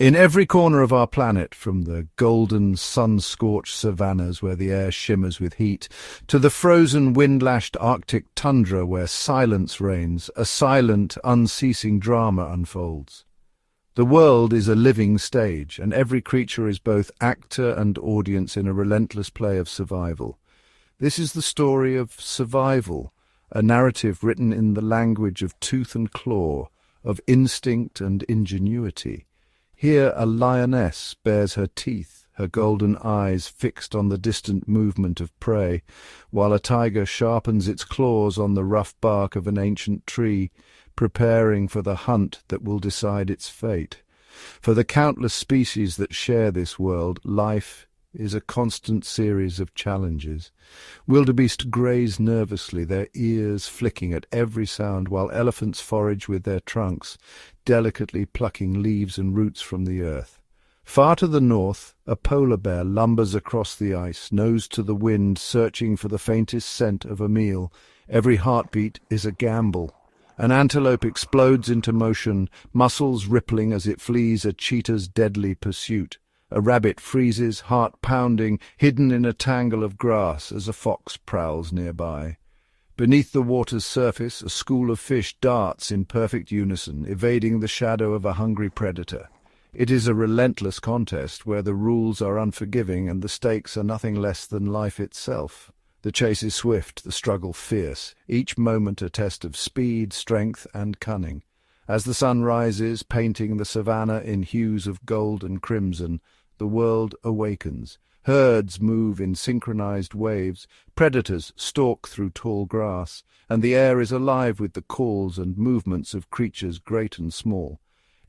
In every corner of our planet, from the golden, sun-scorched savannas where the air shimmers with heat, to the frozen, wind-lashed Arctic tundra where silence reigns, a silent, unceasing drama unfolds. The world is a living stage, and every creature is both actor and audience in a relentless play of survival. This is the story of survival, a narrative written in the language of tooth and claw, of instinct and ingenuity. Here a lioness bares her teeth, her golden eyes fixed on the distant movement of prey, while a tiger sharpens its claws on the rough bark of an ancient tree, preparing for the hunt that will decide its fate. For the countless species that share this world, life is a constant series of challenges. Wildebeest graze nervously, their ears flicking at every sound, while elephants forage with their trunks, delicately plucking leaves and roots from the earth. Far to the north, a polar bear lumbers across the ice, nose to the wind, searching for the faintest scent of a meal. Every heartbeat is a gamble. An antelope explodes into motion, muscles rippling as it flees a cheetah's deadly pursuit. A rabbit freezes, heart pounding, hidden in a tangle of grass as a fox prowls nearby. Beneath the water's surface, a school of fish darts in perfect unison, evading the shadow of a hungry predator. It is a relentless contest where the rules are unforgiving and the stakes are nothing less than life itself. The chase is swift, the struggle fierce, each moment a test of speed, strength, and cunning. As the sun rises, painting the savannah in hues of gold and crimson, the world awakens. Herds move in synchronized waves, predators stalk through tall grass, and the air is alive with the calls and movements of creatures great and small.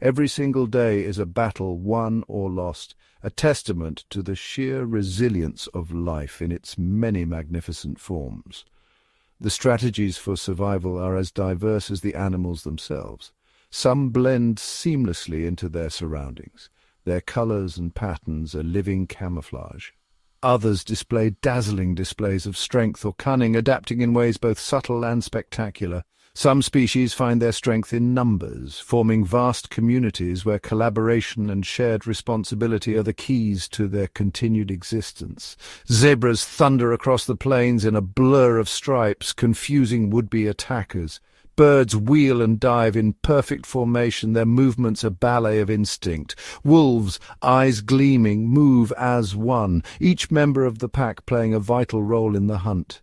Every single day is a battle won or lost, a testament to the sheer resilience of life in its many magnificent forms. The strategies for survival are as diverse as the animals themselves. Some blend seamlessly into their surroundings. Their colors and patterns are living camouflage. Others display dazzling displays of strength or cunning, adapting in ways both subtle and spectacular. Some species find their strength in numbers, forming vast communities where collaboration and shared responsibility are the keys to their continued existence. Zebras thunder across the plains in a blur of stripes, confusing would-be attackers. Birds wheel and dive in perfect formation, their movements a ballet of instinct. Wolves, eyes gleaming, move as one, each member of the pack playing a vital role in the hunt.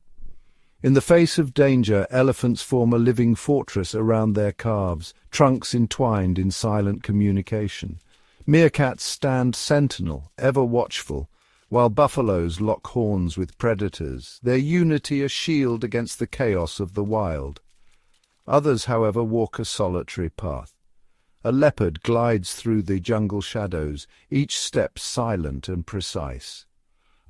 In the face of danger, elephants form a living fortress around their calves, trunks entwined in silent communication. Meerkats stand sentinel, ever watchful, while buffaloes lock horns with predators, their unity a shield against the chaos of the wild. Others, however, walk a solitary path. A leopard glides through the jungle shadows, each step silent and precise.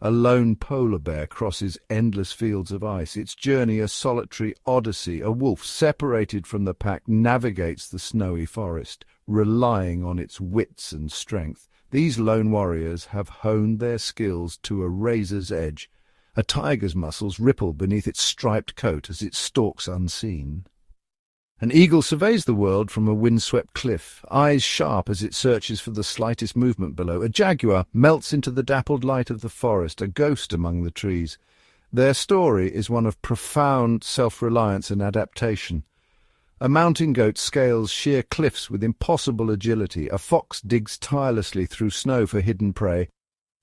A lone polar bear crosses endless fields of ice, its journey a solitary odyssey. A wolf, separated from the pack, navigates the snowy forest, relying on its wits and strength. These lone warriors have honed their skills to a razor's edge. A tiger's muscles ripple beneath its striped coat as it stalks unseen. An eagle surveys the world from a windswept cliff, eyes sharp as it searches for the slightest movement below. A jaguar melts into the dappled light of the forest, a ghost among the trees. Their story is one of profound self-reliance and adaptation. A mountain goat scales sheer cliffs with impossible agility. A fox digs tirelessly through snow for hidden prey.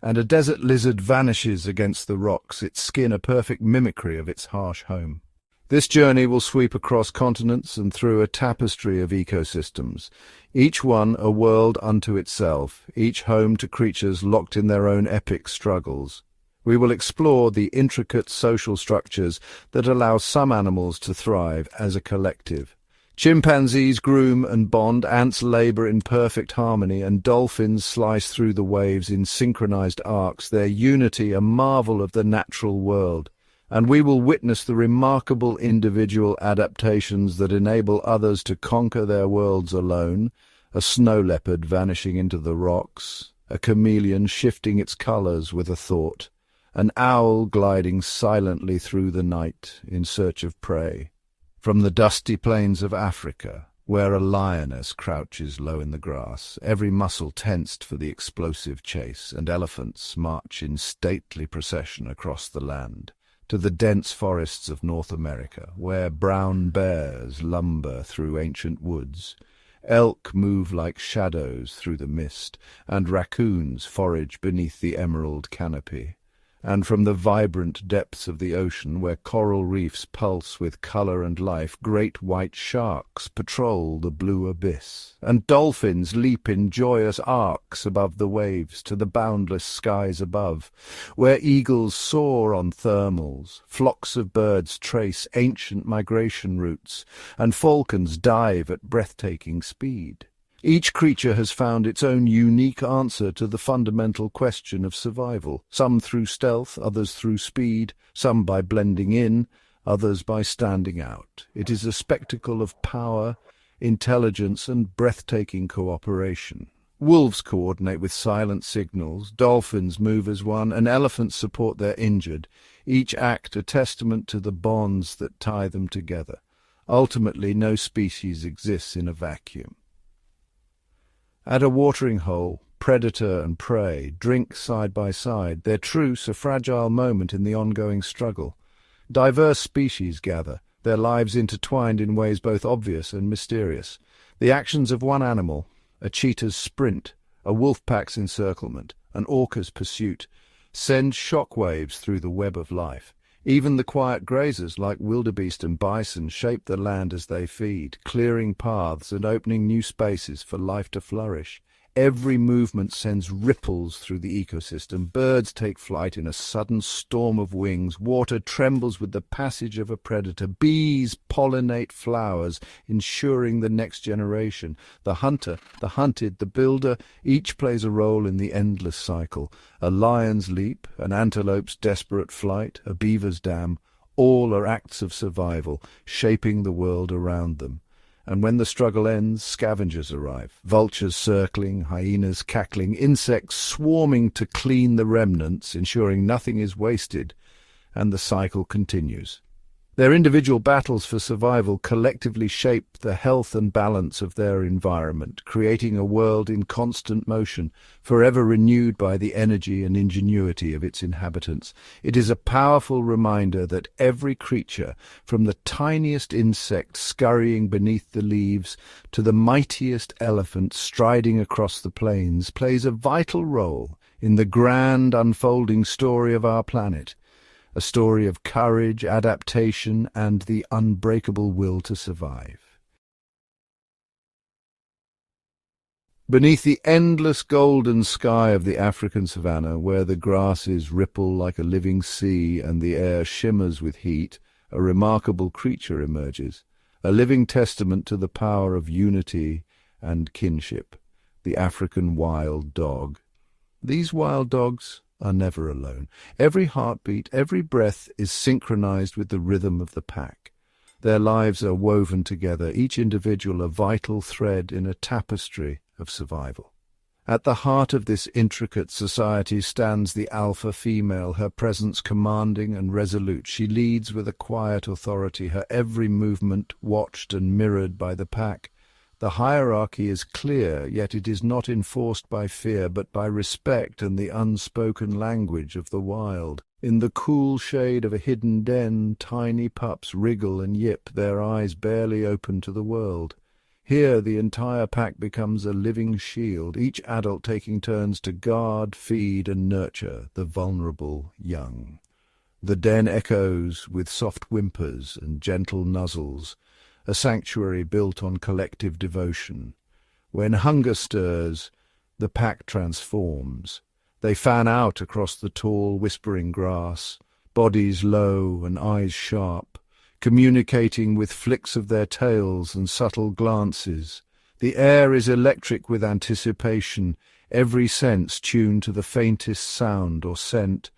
And a desert lizard vanishes against the rocks, its skin a perfect mimicry of its harsh home. This journey will sweep across continents and through a tapestry of ecosystems, each one a world unto itself, each home to creatures locked in their own epic struggles. We will explore the intricate social structures that allow some animals to thrive as a collective. Chimpanzees groom and bond, ants labor in perfect harmony, and dolphins slice through the waves in synchronized arcs, their unity a marvel of the natural world. And we will witness the remarkable individual adaptations that enable others to conquer their worlds alone, a snow leopard vanishing into the rocks, a chameleon shifting its colors with a thought, an owl gliding silently through the night in search of prey. From the dusty plains of Africa where a lioness crouches low in the grass, every muscle tensed for the explosive chase, and elephants march in stately procession across the land, to the dense forests of North America, where brown bears lumber through ancient woods, elk move like shadows through the mist, and raccoons forage beneath the emerald canopy. And from the vibrant depths of the ocean, where coral reefs pulse with colour and life, great white sharks patrol the blue abyss, and dolphins leap in joyous arcs above the waves to the boundless skies above, where eagles soar on thermals, flocks of birds trace ancient migration routes, and falcons dive at breathtaking speed. Each creature has found its own unique answer to the fundamental question of survival, some through stealth, others through speed, some by blending in, others by standing out. It is a spectacle of power, intelligence, and breathtaking cooperation. Wolves coordinate with silent signals, dolphins move as one, and elephants support their injured, each act a testament to the bonds that tie them together. Ultimately, no species exists in a vacuum. At a watering hole, predator and prey drink side by side, their truce a fragile moment in the ongoing struggle. Diverse species gather, their lives intertwined in ways both obvious and mysterious. The actions of one animal, a cheetah's sprint, a wolf pack's encirclement, an orca's pursuit, send shockwaves through the web of life. Even the quiet grazers like wildebeest and bison shape the land as they feed, clearing paths and opening new spaces for life to flourish. Every movement sends ripples through the ecosystem. Birds take flight in a sudden storm of wings. Water trembles with the passage of a predator. Bees pollinate flowers, ensuring the next generation. The hunter, the hunted, the builder, each plays a role in the endless cycle. A lion's leap, an antelope's desperate flight, a beaver's dam, all are acts of survival, shaping the world around them. And when the struggle ends, scavengers arrive, vultures circling, hyenas cackling, insects swarming to clean the remnants, ensuring nothing is wasted, and the cycle continues. Their individual battles for survival collectively shape the health and balance of their environment, creating a world in constant motion, forever renewed by the energy and ingenuity of its inhabitants. It is a powerful reminder that every creature, from the tiniest insect scurrying beneath the leaves to the mightiest elephant striding across the plains, plays a vital role in the grand unfolding story of our planet. A story of courage, adaptation, and the unbreakable will to survive. Beneath the endless golden sky of the African savanna, where the grasses ripple like a living sea and the air shimmers with heat, a remarkable creature emerges, a living testament to the power of unity and kinship, the African wild dog. These wild dogs are never alone. Every heartbeat, every breath is synchronized with the rhythm of the pack. Their lives are woven together, each individual a vital thread in a tapestry of survival. At the heart of this intricate society stands the alpha female, her presence commanding and resolute. She leads with a quiet authority, her every movement watched and mirrored by the pack. The hierarchy is clear, yet it is not enforced by fear, but by respect and the unspoken language of the wild. In the cool shade of a hidden den, tiny pups wriggle and yip, their eyes barely open to the world. Here the entire pack becomes a living shield, each adult taking turns to guard, feed, and nurture the vulnerable young. The den echoes with soft whimpers and gentle nuzzles, a sanctuary built on collective devotion. When hunger stirs, the pack transforms. They fan out across the tall, whispering grass, bodies low and eyes sharp, communicating with flicks of their tails and subtle glances. The air is electric with anticipation, every sense tuned to the faintest sound or scent.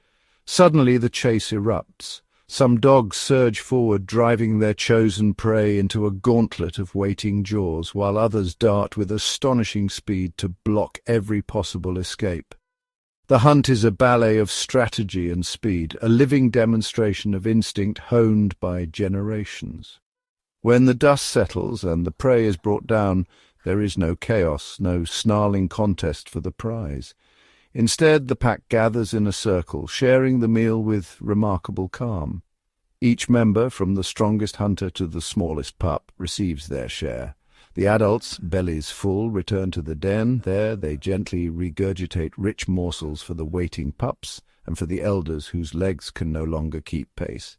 Suddenly the chase erupts. Some dogs surge forward, driving their chosen prey into a gauntlet of waiting jaws, while others dart with astonishing speed to block every possible escape. The hunt is a ballet of strategy and speed, a living demonstration of instinct honed by generations. When the dust settles and the prey is brought down, there is no chaos, no snarling contest for the prize. Instead, the pack gathers in a circle, sharing the meal with remarkable calm. Each member, from the strongest hunter to the smallest pup, receives their share. The adults, bellies full, return to the den. There they gently regurgitate rich morsels for the waiting pups and for the elders whose legs can no longer keep pace.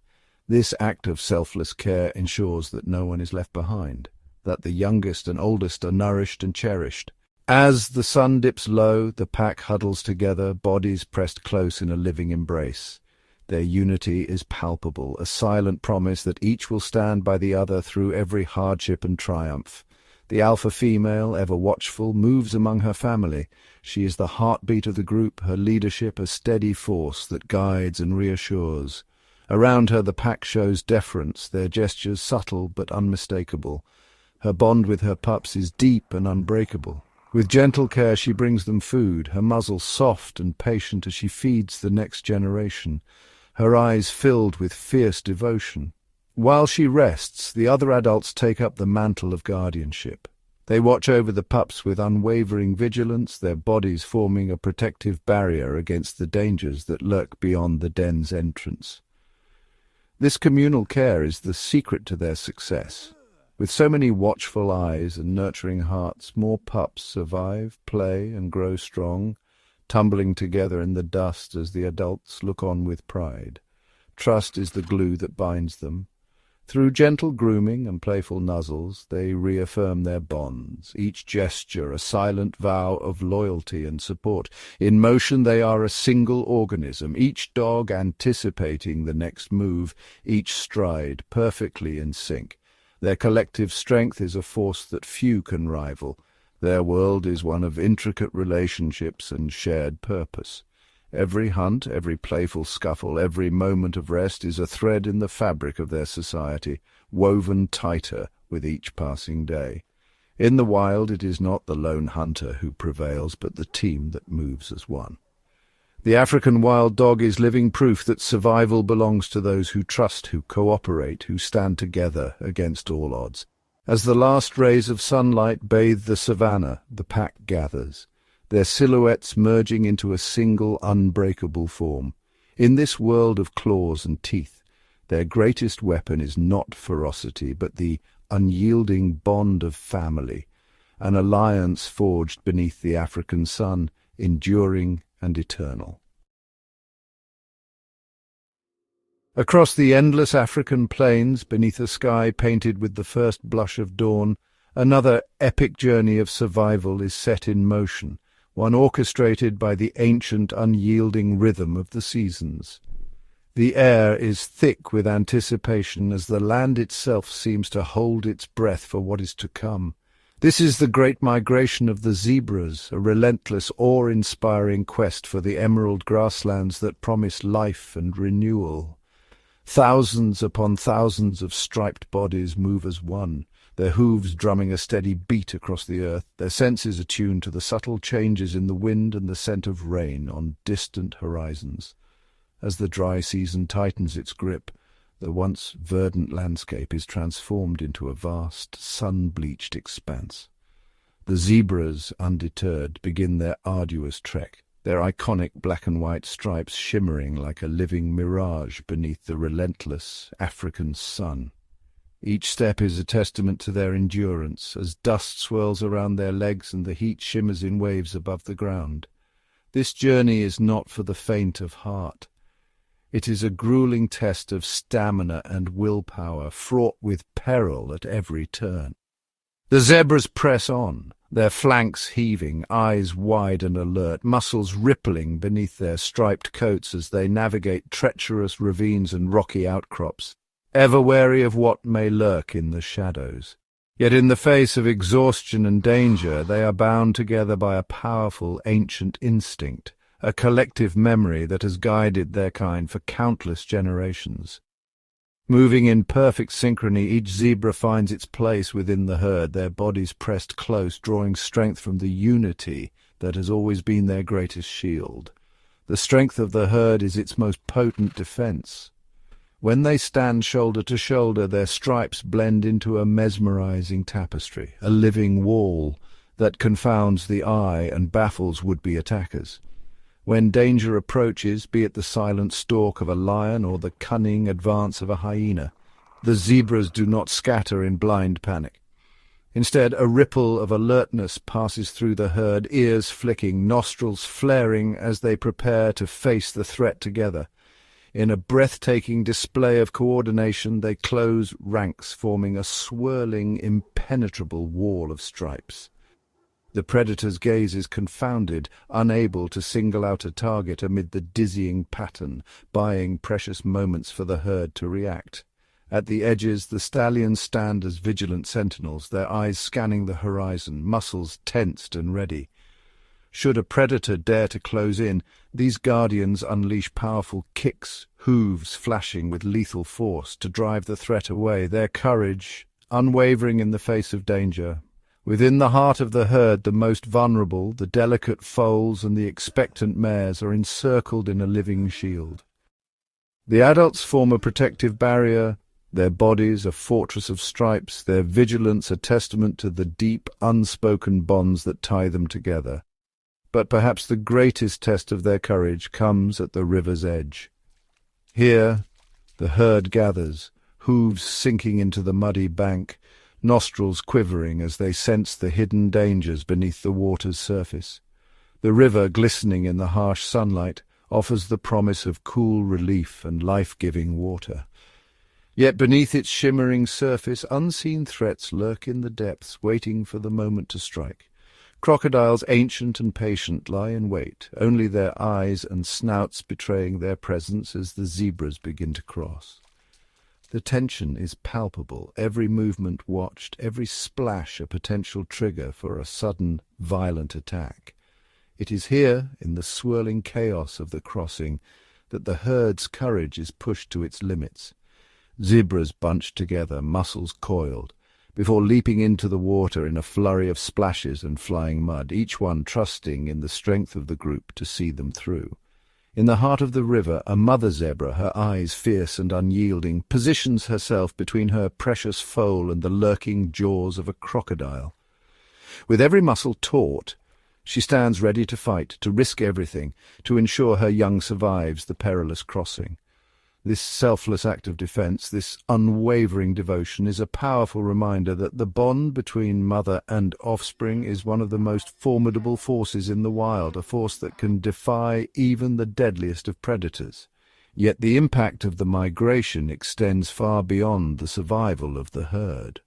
This act of selfless care ensures that no one is left behind, that the youngest and oldest are nourished and cherished. As the sun dips low, the pack huddles together, bodies pressed close in a living embrace. Their unity is palpable, a silent promise that each will stand by the other through every hardship and triumph. The alpha female, ever watchful, moves among her family. She is the heartbeat of the group, her leadership a steady force that guides and reassures. Around her the pack shows deference, their gestures subtle but unmistakable. Her bond with her pups is deep and unbreakable. With gentle care she brings them food, her muzzle soft and patient as she feeds the next generation, her eyes filled with fierce devotion. While she rests, the other adults take up the mantle of guardianship. They watch over the pups with unwavering vigilance, their bodies forming a protective barrier against the dangers that lurk beyond the den's entrance. This communal care is the secret to their success. With so many watchful eyes and nurturing hearts, more pups survive, play, and grow strong, tumbling together in the dust as the adults look on with pride. Trust is the glue that binds them. Through gentle grooming and playful nuzzles, they reaffirm their bonds, each gesture a silent vow of loyalty and support. In motion they are a single organism, each dog anticipating the next move, each stride perfectly in sync. Their collective strength is a force that few can rival. Their world is one of intricate relationships and shared purpose. Every hunt, every playful scuffle, every moment of rest is a thread in the fabric of their society, woven tighter with each passing day. In the wild it is not the lone hunter who prevails, but the team that moves as one. The African wild dog is living proof that survival belongs to those who trust, who cooperate, who stand together against all odds. As the last rays of sunlight bathe the savannah, the pack gathers, their silhouettes merging into a single unbreakable form. In this world of claws and teeth, their greatest weapon is not ferocity, but the unyielding bond of family, an alliance forged beneath the African sun, enduring and eternal. Across the endless African plains, beneath a sky painted with the first blush of dawn, another epic journey of survival is set in motion, one orchestrated by the ancient, unyielding rhythm of the seasons. The air is thick with anticipation as the land itself seems to hold its breath for what is to come. This is the great migration of the zebras, a relentless, awe-inspiring quest for the emerald grasslands that promise life and renewal. Thousands upon thousands of striped bodies move as one, their hooves drumming a steady beat across the earth, their senses attuned to the subtle changes in the wind and the scent of rain on distant horizons. As the dry season tightens its grip, the once verdant landscape is transformed into a vast, sun-bleached expanse. The zebras, undeterred, begin their arduous trek, their iconic black and white stripes shimmering like a living mirage beneath the relentless African sun. Each step is a testament to their endurance, as dust swirls around their legs and the heat shimmers in waves above the ground. This journey is not for the faint of heart. It is a grueling test of stamina and willpower, fraught with peril at every turn. The zebras press on, their flanks heaving, eyes wide and alert, muscles rippling beneath their striped coats as they navigate treacherous ravines and rocky outcrops, ever wary of what may lurk in the shadows. Yet in the face of exhaustion and danger, they are bound together by a powerful ancient instinct, a collective memory that has guided their kind for countless generations. Moving in perfect synchrony, each zebra finds its place within the herd, their bodies pressed close, drawing strength from the unity that has always been their greatest shield. The strength of the herd is its most potent defense. When they stand shoulder to shoulder, their stripes blend into a mesmerizing tapestry, a living wall that confounds the eye and baffles would-be attackers. When danger approaches, be it the silent stalk of a lion or the cunning advance of a hyena, the zebras do not scatter in blind panic. Instead, a ripple of alertness passes through the herd, ears flicking, nostrils flaring as they prepare to face the threat together. In a breathtaking display of coordination, they close ranks, forming a swirling, impenetrable wall of stripes. The predator's gaze is confounded, unable to single out a target amid the dizzying pattern, buying precious moments for the herd to react. At the edges, the stallions stand as vigilant sentinels, their eyes scanning the horizon, muscles tensed and ready. Should a predator dare to close in, these guardians unleash powerful kicks, hooves flashing with lethal force to drive the threat away, their courage unwavering in the face of danger. Within the heart of the herd, the most vulnerable, the delicate foals and the expectant mares are encircled in a living shield. The adults form a protective barrier, their bodies a fortress of stripes, their vigilance a testament to the deep, unspoken bonds that tie them together. But perhaps the greatest test of their courage comes at the river's edge. Here, the herd gathers, hooves sinking into the muddy bank, nostrils quivering as they sense the hidden dangers beneath the water's surface. The river, glistening in the harsh sunlight, offers the promise of cool relief and life-giving water. Yet beneath its shimmering surface, unseen threats lurk in the depths, waiting for the moment to strike. Crocodiles, ancient and patient, lie in wait, only their eyes and snouts betraying their presence as the zebras begin to cross. The tension is palpable, every movement watched, every splash a potential trigger for a sudden, violent attack. It is here, in the swirling chaos of the crossing, that the herd's courage is pushed to its limits. Zebras bunched together, muscles coiled, before leaping into the water in a flurry of splashes and flying mud, each one trusting in the strength of the group to see them through. In the heart of the river, a mother zebra, her eyes fierce and unyielding, positions herself between her precious foal and the lurking jaws of a crocodile. With every muscle taut, she stands ready to fight, to risk everything, to ensure her young survives the perilous crossing. This selfless act of defense, this unwavering devotion, is a powerful reminder that the bond between mother and offspring is one of the most formidable forces in the wild, a force that can defy even the deadliest of predators. Yet the impact of the migration extends far beyond the survival of the herd.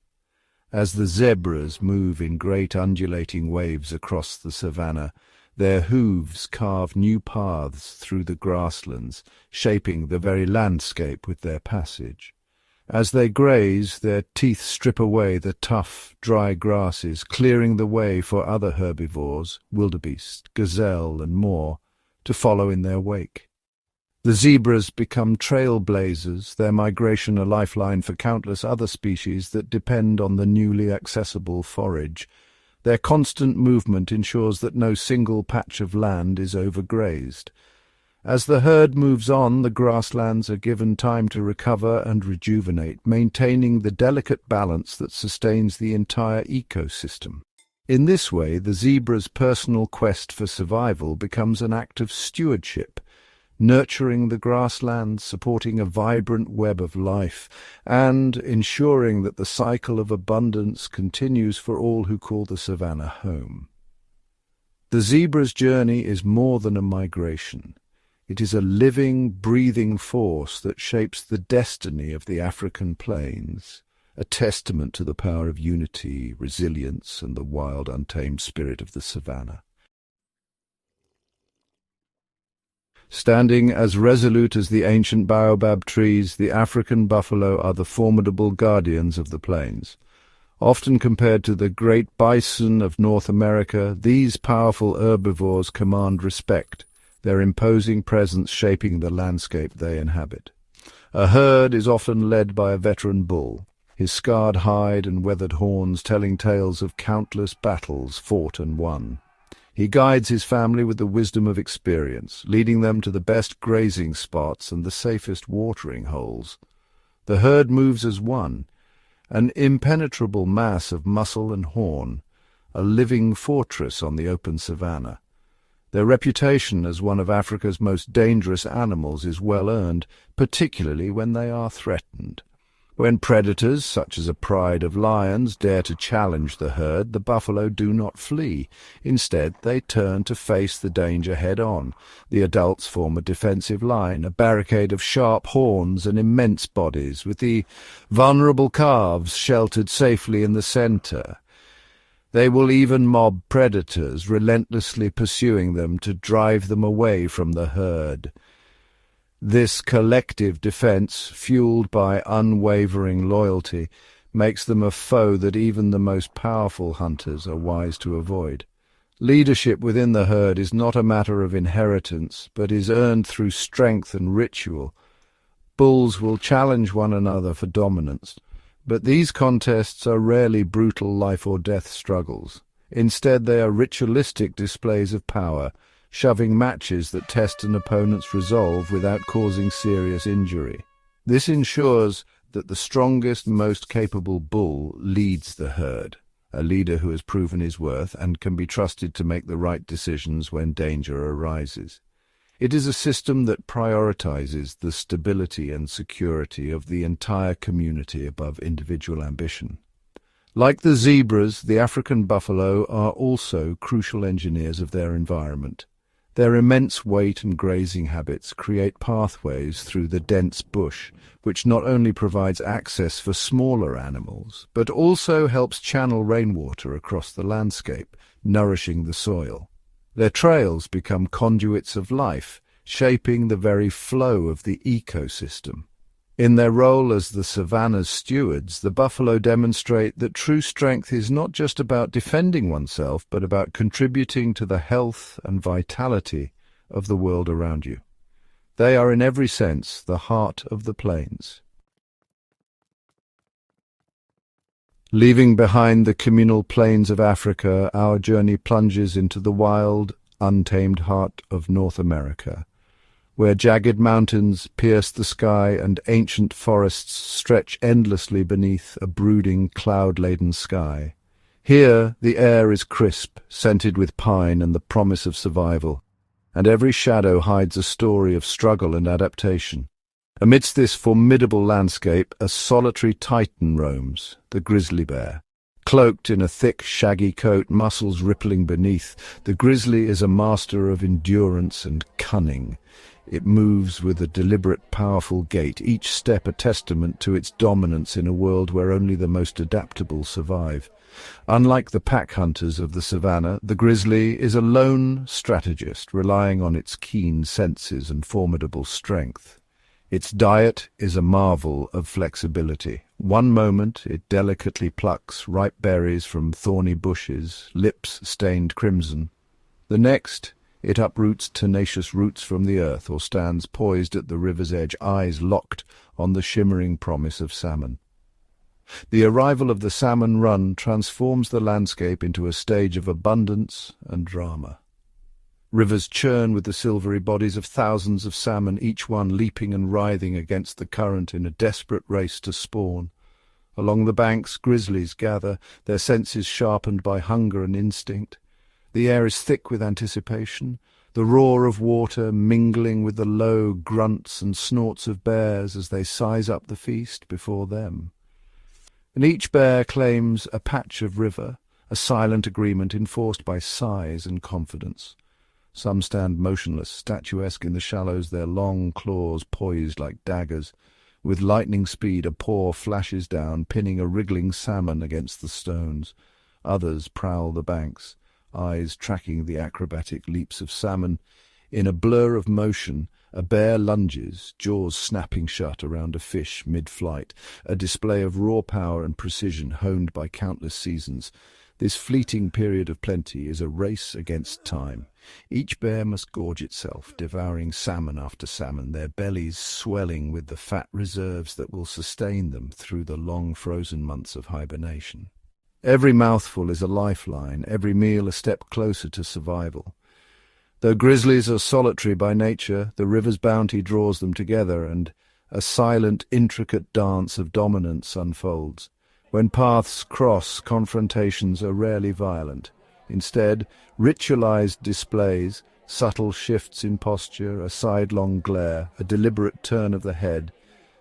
As the zebras move in great undulating waves across the savanna, their hooves carve new paths through the grasslands, shaping the very landscape with their passage. As they graze, their teeth strip away the tough, dry grasses, clearing the way for other herbivores, wildebeest, gazelle, and more, to follow in their wake. The zebras become trailblazers, their migration a lifeline for countless other species that depend on the newly accessible forage. Their constant movement ensures that no single patch of land is overgrazed. As the herd moves on, the grasslands are given time to recover and rejuvenate, maintaining the delicate balance that sustains the entire ecosystem. In this way, the zebra's personal quest for survival becomes an act of stewardship, nurturing the grasslands, supporting a vibrant web of life, and ensuring that the cycle of abundance continues for all who call the savanna home. The zebra's journey is more than a migration. It is a living, breathing force that shapes the destiny of the African plains, a testament to the power of unity, resilience, and the wild, untamed spirit of the savanna. Standing as resolute as the ancient baobab trees, the African buffalo are the formidable guardians of the plains. Often compared to the great bison of North America, these powerful herbivores command respect, their imposing presence shaping the landscape they inhabit. A herd is often led by a veteran bull, his scarred hide and weathered horns telling tales of countless battles fought and won. He guides his family with the wisdom of experience, leading them to the best grazing spots and the safest watering holes. The herd moves as one, an impenetrable mass of muscle and horn, a living fortress on the open savanna. Their reputation as one of Africa's most dangerous animals is well earned, particularly when they are threatened. When predators, such as a pride of lions, dare to challenge the herd, the buffalo do not flee. Instead, they turn to face the danger head-on. The adults form a defensive line, a barricade of sharp horns and immense bodies, with the vulnerable calves sheltered safely in the center. They will even mob predators, relentlessly pursuing them to drive them away from the herd. This collective defense, fueled by unwavering loyalty, makes them a foe that even the most powerful hunters are wise to avoid. Leadership within the herd is not a matter of inheritance, but is earned through strength and ritual. Bulls will challenge one another for dominance, but these contests are rarely brutal life-or-death struggles. Instead, they are ritualistic displays of power, shoving matches that test an opponent's resolve without causing serious injury. This ensures that the strongest, most capable bull leads the herd, a leader who has proven his worth and can be trusted to make the right decisions when danger arises. It is a system that prioritizes the stability and security of the entire community above individual ambition. Like the zebras, the African buffalo are also crucial engineers of their environment. Their immense weight and grazing habits create pathways through the dense bush, which not only provides access for smaller animals, but also helps channel rainwater across the landscape, nourishing the soil. Their trails become conduits of life, shaping the very flow of the ecosystem. In their role as the savanna's stewards, the buffalo demonstrate that true strength is not just about defending oneself, but about contributing to the health and vitality of the world around you. They are in every sense the heart of the plains. Leaving behind the communal plains of Africa, our journey plunges into the wild, untamed heart of North America, where jagged mountains pierce the sky and ancient forests stretch endlessly beneath a brooding, cloud-laden sky. Here the air is crisp, scented with pine and the promise of survival, and every shadow hides a story of struggle and adaptation. Amidst this formidable landscape, a solitary titan roams, the grizzly bear. Cloaked in a thick, shaggy coat, muscles rippling beneath, the grizzly is a master of endurance and cunning. It moves with a deliberate, powerful gait, each step a testament to its dominance in a world where only the most adaptable survive. Unlike the pack hunters of the savanna, the grizzly is a lone strategist, relying on its keen senses and formidable strength. Its diet is a marvel of flexibility. One moment it delicately plucks ripe berries from thorny bushes, lips stained crimson. The next, it uproots tenacious roots from the earth or stands poised at the river's edge, eyes locked on the shimmering promise of salmon. The arrival of the salmon run transforms the landscape into a stage of abundance and drama. Rivers churn with the silvery bodies of thousands of salmon, each one leaping and writhing against the current in a desperate race to spawn. Along the banks, grizzlies gather, their senses sharpened by hunger and instinct. The air is thick with anticipation, the roar of water mingling with the low grunts and snorts of bears as they size up the feast before them. And each bear claims a patch of river, a silent agreement enforced by size and confidence. Some stand motionless, statuesque in the shallows, their long claws poised like daggers. With lightning speed a paw flashes down, pinning a wriggling salmon against the stones. Others prowl the banks, eyes tracking the acrobatic leaps of salmon. In a blur of motion, a bear lunges, jaws snapping shut around a fish mid-flight, a display of raw power and precision honed by countless seasons. This fleeting period of plenty is a race against time. Each bear must gorge itself, devouring salmon after salmon, their bellies swelling with the fat reserves that will sustain them through the long frozen months of hibernation. Every mouthful is a lifeline, every meal a step closer to survival. Though grizzlies are solitary by nature, the river's bounty draws them together, and a silent, intricate dance of dominance unfolds. When paths cross, confrontations are rarely violent. Instead, ritualized displays, subtle shifts in posture, a sidelong glare, a deliberate turn of the head,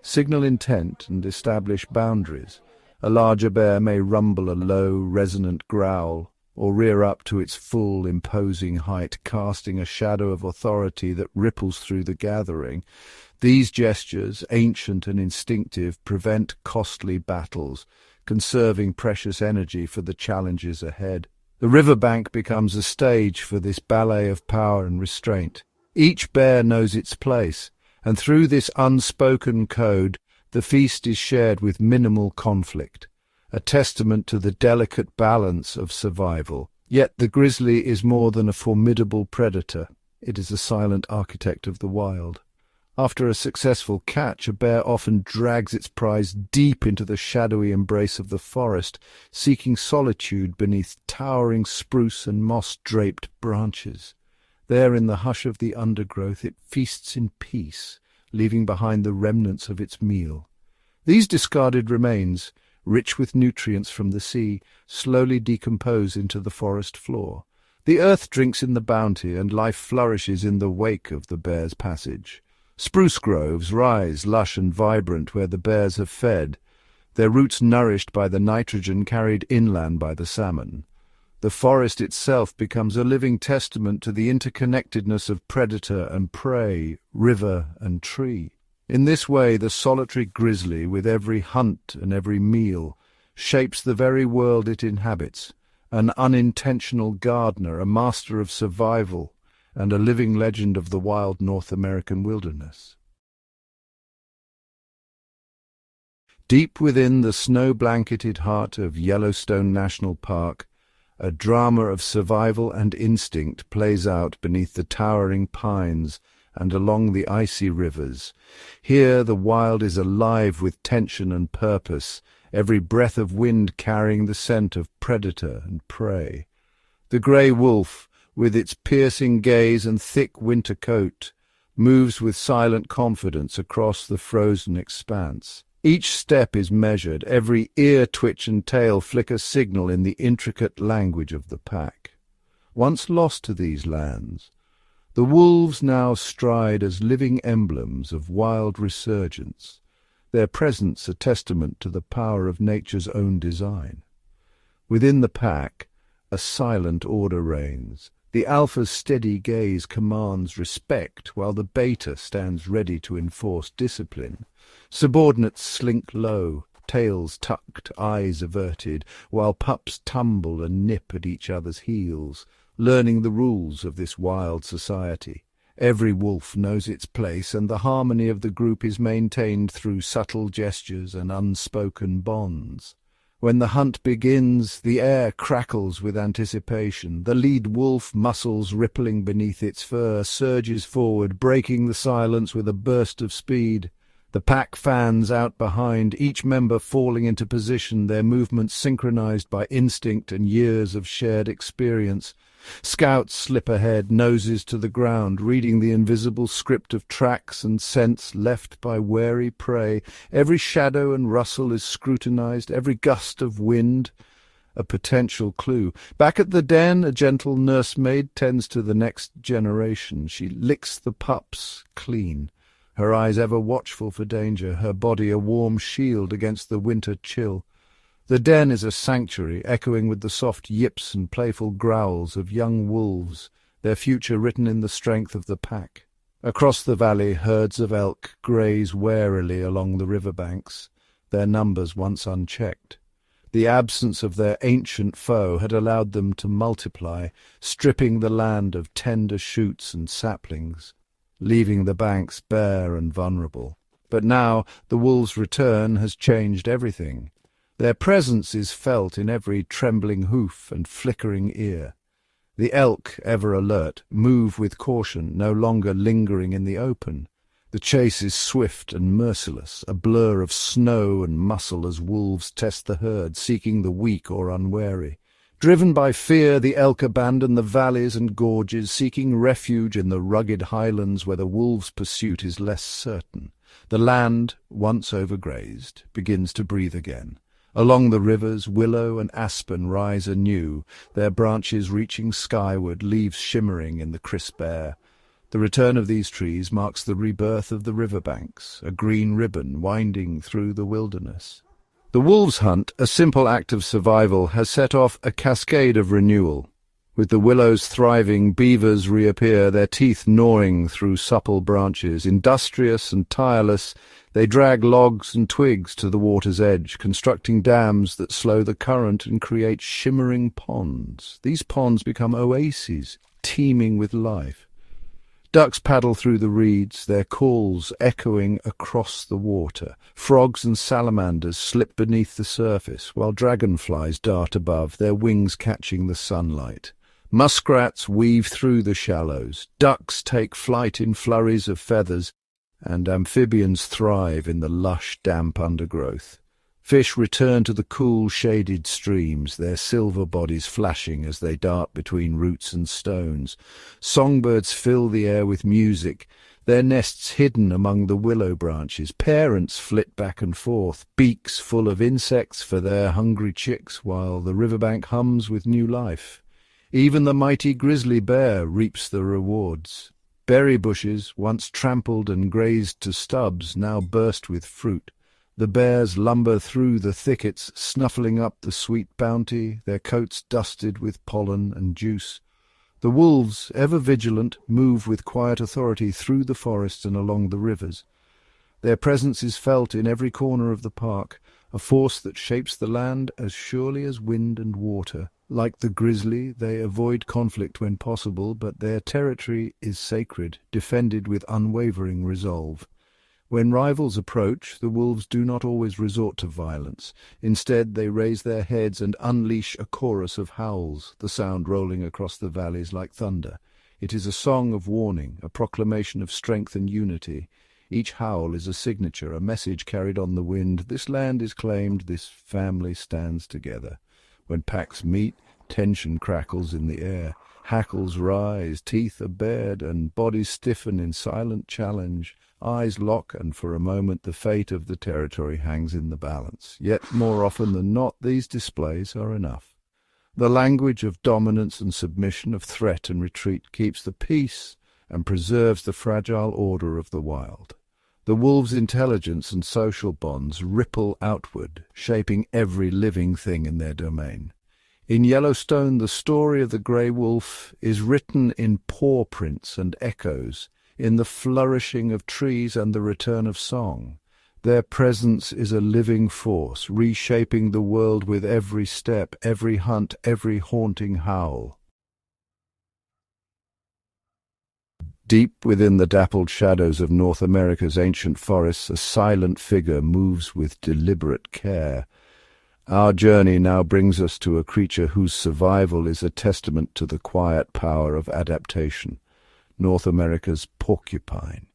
signal intent and establish boundaries. A larger bear may rumble a low, resonant growl, or rear up to its full, imposing height, casting a shadow of authority that ripples through the gathering. These gestures, ancient and instinctive, prevent costly battles, conserving precious energy for the challenges ahead. The riverbank becomes a stage for this ballet of power and restraint. Each bear knows its place, and through this unspoken code, the feast is shared with minimal conflict, a testament to the delicate balance of survival. Yet the grizzly is more than a formidable predator. It is a silent architect of the wild. After a successful catch, a bear often drags its prize deep into the shadowy embrace of the forest, seeking solitude beneath towering spruce and moss-draped branches. There, in the hush of the undergrowth, it feasts in peace, leaving behind the remnants of its meal. These discarded remains, rich with nutrients from the sea, slowly decompose into the forest floor. The earth drinks in the bounty, and life flourishes in the wake of the bear's passage. Spruce groves rise, lush and vibrant, where the bears have fed, their roots nourished by the nitrogen carried inland by the salmon. The forest itself becomes a living testament to the interconnectedness of predator and prey, river and tree. In this way, the solitary grizzly, with every hunt and every meal, shapes the very world it inhabits, an unintentional gardener, a master of survival, and a living legend of the wild North American wilderness. Deep within the snow-blanketed heart of Yellowstone National Park, a drama of survival and instinct plays out beneath the towering pines and along the icy rivers. Here the wild is alive with tension and purpose, every breath of wind carrying the scent of predator and prey. The grey wolf, with its piercing gaze and thick winter coat, moves with silent confidence across the frozen expanse. Each step is measured, every ear twitch and tail flick a signal in the intricate language of the pack. Once lost to these lands, the wolves now stride as living emblems of wild resurgence, their presence a testament to the power of nature's own design. Within the pack, a silent order reigns. The alpha's steady gaze commands respect, while the beta stands ready to enforce discipline. Subordinates slink low, tails tucked, eyes averted, while pups tumble and nip at each other's heels, learning the rules of this wild society. Every wolf knows its place, and the harmony of the group is maintained through subtle gestures and unspoken bonds. When the hunt begins, the air crackles with anticipation. The lead wolf, muscles rippling beneath its fur, surges forward, breaking the silence with a burst of speed. The pack fans out behind, each member falling into position, their movements synchronized by instinct and years of shared experience. Scouts slip ahead, noses to the ground, reading the invisible script of tracks and scents left by wary prey. Every shadow and rustle is scrutinized, every gust of wind a potential clue. Back at the den, a gentle nursemaid tends to the next generation. She licks the pups clean, her eyes ever watchful for danger, her body a warm shield against the winter chill. The den is a sanctuary, echoing with the soft yips and playful growls of young wolves, their future written in the strength of the pack. Across the valley, herds of elk graze warily along the riverbanks, their numbers once unchecked. The absence of their ancient foe had allowed them to multiply, stripping the land of tender shoots and saplings, leaving the banks bare and vulnerable. But now the wolves' return has changed everything. Their presence is felt in every trembling hoof and flickering ear. The elk, ever alert, move with caution, no longer lingering in the open. The chase is swift and merciless, a blur of snow and muscle as wolves test the herd, seeking the weak or unwary. Driven by fear, the elk abandon the valleys and gorges, seeking refuge in the rugged highlands where the wolves' pursuit is less certain. The land, once overgrazed, begins to breathe again. Along the rivers, willow and aspen rise anew, their branches reaching skyward, leaves shimmering in the crisp air. The return of these trees marks the rebirth of the riverbanks, a green ribbon winding through the wilderness. The wolves' hunt, a simple act of survival, has set off a cascade of renewal. With the willows thriving, beavers reappear, their teeth gnawing through supple branches. Industrious and tireless, they drag logs and twigs to the water's edge, constructing dams that slow the current and create shimmering ponds. These ponds become oases, teeming with life. Ducks paddle through the reeds, their calls echoing across the water. Frogs and salamanders slip beneath the surface, while dragonflies dart above, their wings catching the sunlight. Muskrats weave through the shallows, ducks take flight in flurries of feathers, and amphibians thrive in the lush, damp undergrowth. Fish return to the cool, shaded streams, their silver bodies flashing as they dart between roots and stones. Songbirds fill the air with music, their nests hidden among the willow branches. Parents flit back and forth, beaks full of insects for their hungry chicks, while the riverbank hums with new life. Even the mighty grizzly bear reaps the rewards. Berry bushes, once trampled and grazed to stubs, now burst with fruit. The bears lumber through the thickets, snuffling up the sweet bounty, their coats dusted with pollen and juice. The wolves, ever vigilant, move with quiet authority through the forests and along the rivers. Their presence is felt in every corner of the park, a force that shapes the land as surely as wind and water. Like the grizzly, they avoid conflict when possible, but their territory is sacred, defended with unwavering resolve. When rivals approach, the wolves do not always resort to violence. Instead, they raise their heads and unleash a chorus of howls, the sound rolling across the valleys like thunder. It is a song of warning, a proclamation of strength and unity. Each howl is a signature, a message carried on the wind. This land is claimed, this family stands together. When packs meet, tension crackles in the air. Hackles rise, teeth are bared, and bodies stiffen in silent challenge. Eyes lock, and for a moment the fate of the territory hangs in the balance. Yet more often than not, these displays are enough. The language of dominance and submission, of threat and retreat, keeps the peace and preserves the fragile order of the wild. The wolves' intelligence and social bonds ripple outward, shaping every living thing in their domain. In Yellowstone, the story of the grey wolf is written in paw prints and echoes, in the flourishing of trees and the return of song. Their presence is a living force, reshaping the world with every step, every hunt, every haunting howl. Deep within the dappled shadows of North America's ancient forests, a silent figure moves with deliberate care. Our journey now brings us to a creature whose survival is a testament to the quiet power of adaptation. North America's porcupine.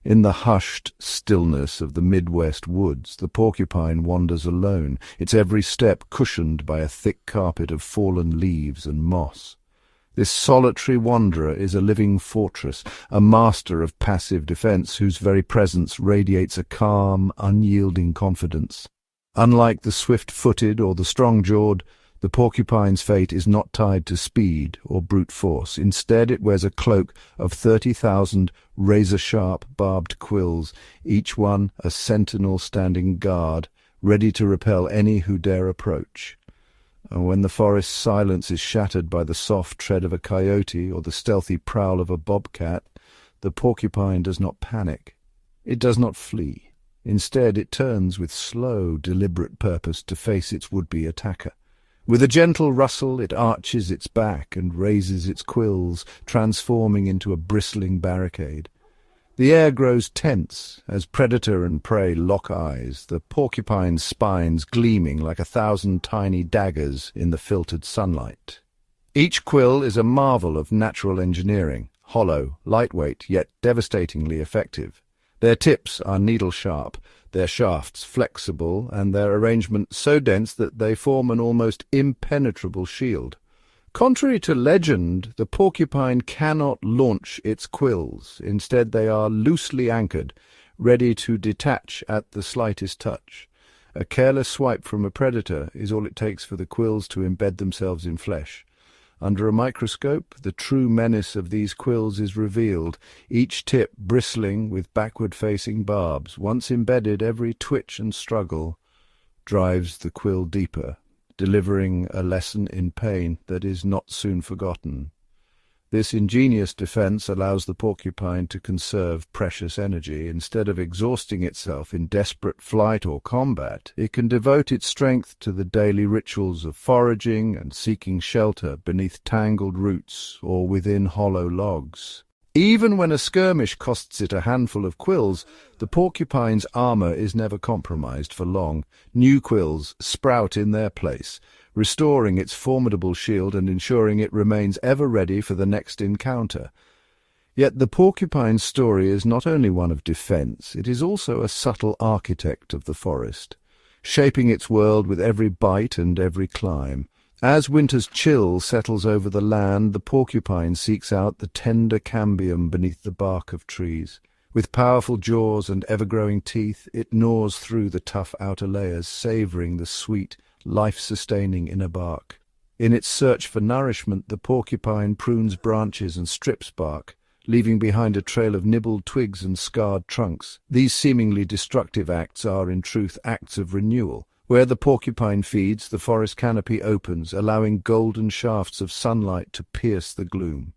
In the hushed stillness of the Midwest woods, the porcupine wanders alone, its every step cushioned by a thick carpet of fallen leaves and moss. This solitary wanderer is a living fortress, a master of passive defense whose very presence radiates a calm, unyielding confidence. Unlike the swift-footed or the strong-jawed, the porcupine's fate is not tied to speed or brute force. Instead, it wears a cloak of 30,000 razor-sharp barbed quills, each one a sentinel standing guard, ready to repel any who dare approach. And when the forest's silence is shattered by the soft tread of a coyote or the stealthy prowl of a bobcat, the porcupine does not panic. It does not flee. Instead, it turns with slow, deliberate purpose to face its would-be attacker. With a gentle rustle, it arches its back and raises its quills, transforming into a bristling barricade. The air grows tense as predator and prey lock eyes, the porcupine's spines gleaming like 1,000 tiny daggers in the filtered sunlight. Each quill is a marvel of natural engineering, hollow, lightweight, yet devastatingly effective. Their tips are needle-sharp, their shafts flexible, and their arrangement so dense that they form an almost impenetrable shield. Contrary to legend, the porcupine cannot launch its quills. Instead, they are loosely anchored, ready to detach at the slightest touch. A careless swipe from a predator is all it takes for the quills to embed themselves in flesh. Under a microscope, the true menace of these quills is revealed, each tip bristling with backward-facing barbs. Once embedded, every twitch and struggle drives the quill deeper, delivering a lesson in pain that is not soon forgotten. This ingenious defense allows the porcupine to conserve precious energy. Instead of exhausting itself in desperate flight or combat, it can devote its strength to the daily rituals of foraging and seeking shelter beneath tangled roots or within hollow logs. Even when a skirmish costs it a handful of quills, the porcupine's armor is never compromised for long. New quills sprout in their place, restoring its formidable shield and ensuring it remains ever ready for the next encounter. Yet the porcupine's story is not only one of defense, it is also a subtle architect of the forest, shaping its world with every bite and every climb. As winter's chill settles over the land, the porcupine seeks out the tender cambium beneath the bark of trees. With powerful jaws and ever-growing teeth, it gnaws through the tough outer layers, savouring the sweet, life-sustaining inner bark. In its search for nourishment, the porcupine prunes branches and strips bark, leaving behind a trail of nibbled twigs and scarred trunks. These seemingly destructive acts are, in truth, acts of renewal. Where the porcupine feeds, the forest canopy opens, allowing golden shafts of sunlight to pierce the gloom.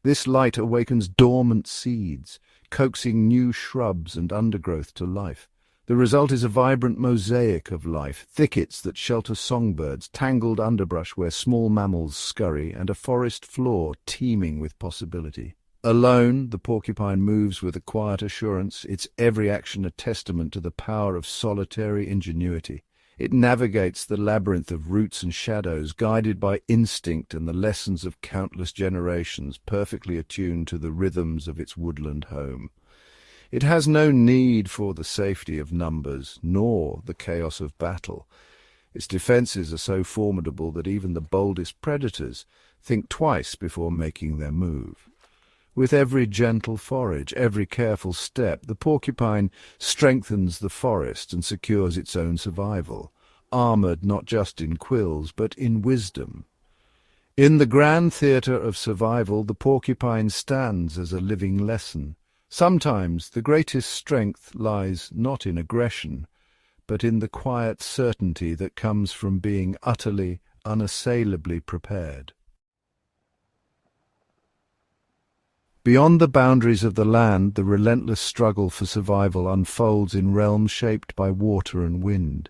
This light awakens dormant seeds, coaxing new shrubs and undergrowth to life. The result is a vibrant mosaic of life, thickets that shelter songbirds, tangled underbrush where small mammals scurry, and a forest floor teeming with possibility. Alone, the porcupine moves with a quiet assurance, its every action a testament to the power of solitary ingenuity. It navigates the labyrinth of roots and shadows, guided by instinct and the lessons of countless generations, perfectly attuned to the rhythms of its woodland home. It has no need for the safety of numbers, nor the chaos of battle. Its defenses are so formidable that even the boldest predators think twice before making their move. With every gentle forage, every careful step, the porcupine strengthens the forest and secures its own survival, armoured not just in quills, but in wisdom. In the grand theatre of survival, the porcupine stands as a living lesson. Sometimes the greatest strength lies not in aggression, but in the quiet certainty that comes from being utterly, unassailably prepared. Beyond the boundaries of the land, the relentless struggle for survival unfolds in realms shaped by water and wind.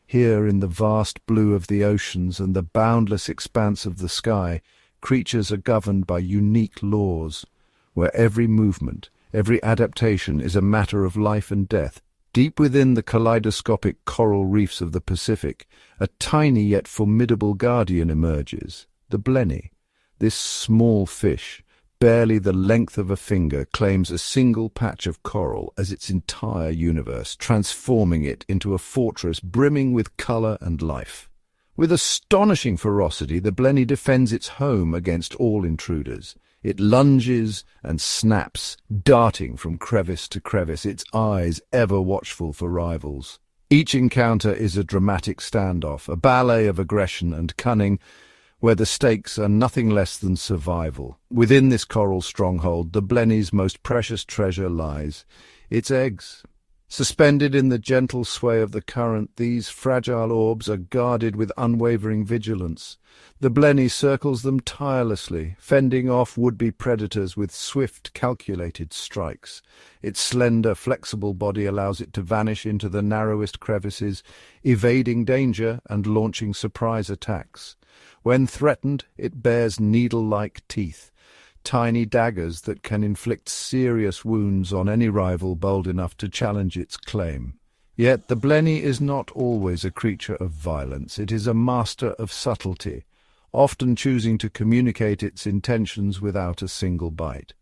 Here, in the vast blue of the oceans and the boundless expanse of the sky, creatures are governed by unique laws, where every movement, every adaptation is a matter of life and death. Deep within the kaleidoscopic coral reefs of the Pacific, a tiny yet formidable guardian emerges, the blenny. This small fish, barely the length of a finger, claims a single patch of coral as its entire universe, transforming it into a fortress brimming with colour and life. With astonishing ferocity, the blenny defends its home against all intruders. It lunges and snaps, darting from crevice to crevice, its eyes ever watchful for rivals. Each encounter is a dramatic standoff, a ballet of aggression and cunning, where the stakes are nothing less than survival. Within this coral stronghold, the blenny's most precious treasure lies, its eggs. Suspended in the gentle sway of the current, these fragile orbs are guarded with unwavering vigilance. The blenny circles them tirelessly, fending off would-be predators with swift, calculated strikes. Its slender, flexible body allows it to vanish into the narrowest crevices, evading danger and launching surprise attacks. When threatened, it bears needle-like teeth, tiny daggers that can inflict serious wounds on any rival bold enough to challenge its claim. Yet the blenny is not always a creature of violence. It is a master of subtlety, often choosing to communicate its intentions without a single bite.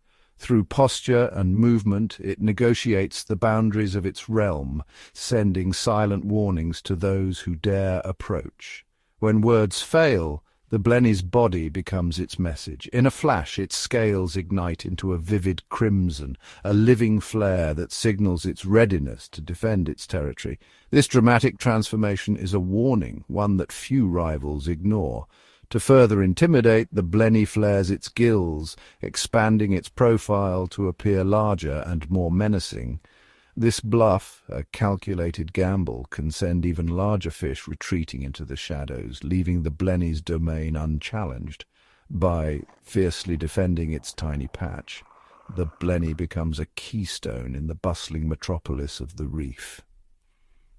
Through posture and movement, it negotiates the boundaries of its realm, sending silent warnings to those who dare approach. When words fail, the blenny's body becomes its message. In a flash, its scales ignite into a vivid crimson, a living flare that signals its readiness to defend its territory. This dramatic transformation is a warning, one that few rivals ignore. To further intimidate, the blenny flares its gills, expanding its profile to appear larger and more menacing. This bluff, a calculated gamble, can send even larger fish retreating into the shadows, leaving the blenny's domain unchallenged. By fiercely defending its tiny patch, the blenny becomes a keystone in the bustling metropolis of the reef.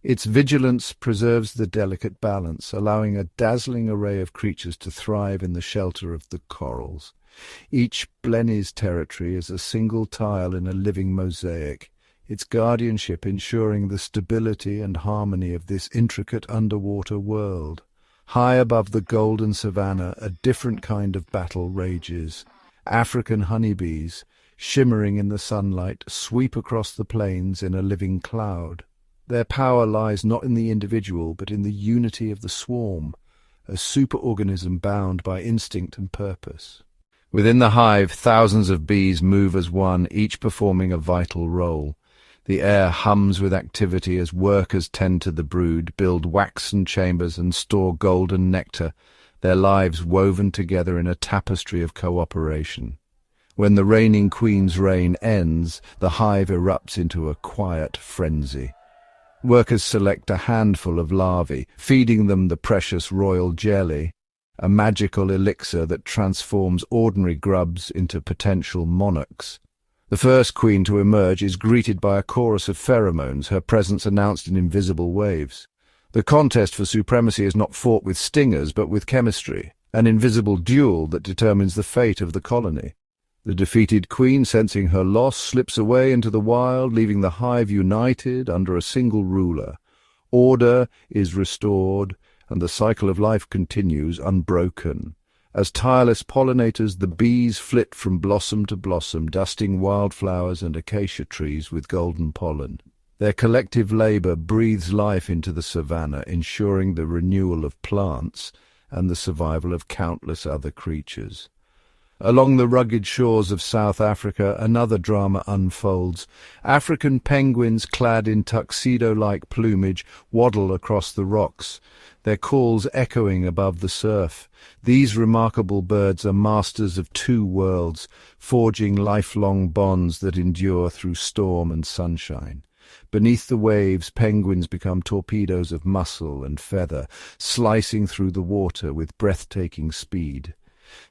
Its vigilance preserves the delicate balance, allowing a dazzling array of creatures to thrive in the shelter of the corals. Each blenny's territory is a single tile in a living mosaic, its guardianship ensuring the stability and harmony of this intricate underwater world. High above the golden savanna, a different kind of battle rages. African honeybees, shimmering in the sunlight, sweep across the plains in a living cloud. Their power lies not in the individual, but in the unity of the swarm, a superorganism bound by instinct and purpose. Within the hive, thousands of bees move as one, each performing a vital role. The air hums with activity as workers tend to the brood, build waxen chambers and store golden nectar, their lives woven together in a tapestry of cooperation. When the reigning queen's reign ends, the hive erupts into a quiet frenzy. Workers select a handful of larvae, feeding them the precious royal jelly, a magical elixir that transforms ordinary grubs into potential monarchs. The first queen to emerge is greeted by a chorus of pheromones, her presence announced in invisible waves. The contest for supremacy is not fought with stingers, but with chemistry, an invisible duel that determines the fate of the colony. The defeated queen, sensing her loss, slips away into the wild, leaving the hive united under a single ruler. Order is restored, and the cycle of life continues unbroken. As tireless pollinators, the bees flit from blossom to blossom, dusting wildflowers and acacia trees with golden pollen. Their collective labor breathes life into the savanna, ensuring the renewal of plants and the survival of countless other creatures. Along the rugged shores of South Africa, another drama unfolds. African penguins clad in tuxedo-like plumage waddle across the rocks, their calls echoing above the surf. These remarkable birds are masters of two worlds, forging lifelong bonds that endure through storm and sunshine. Beneath the waves, penguins become torpedoes of muscle and feather, slicing through the water with breathtaking speed.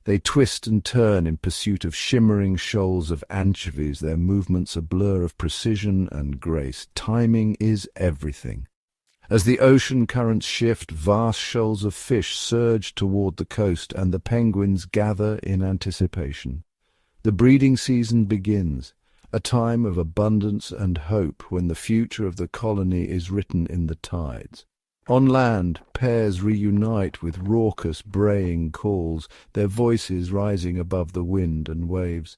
They twist and turn in pursuit of shimmering shoals of anchovies, their movements a blur of precision and grace. Timing is everything. As the ocean currents shift, vast shoals of fish surge toward the coast, and the penguins gather in anticipation. The breeding season begins, a time of abundance and hope when the future of the colony is written in the tides. On land, pairs reunite with raucous, braying calls, their voices rising above the wind and waves.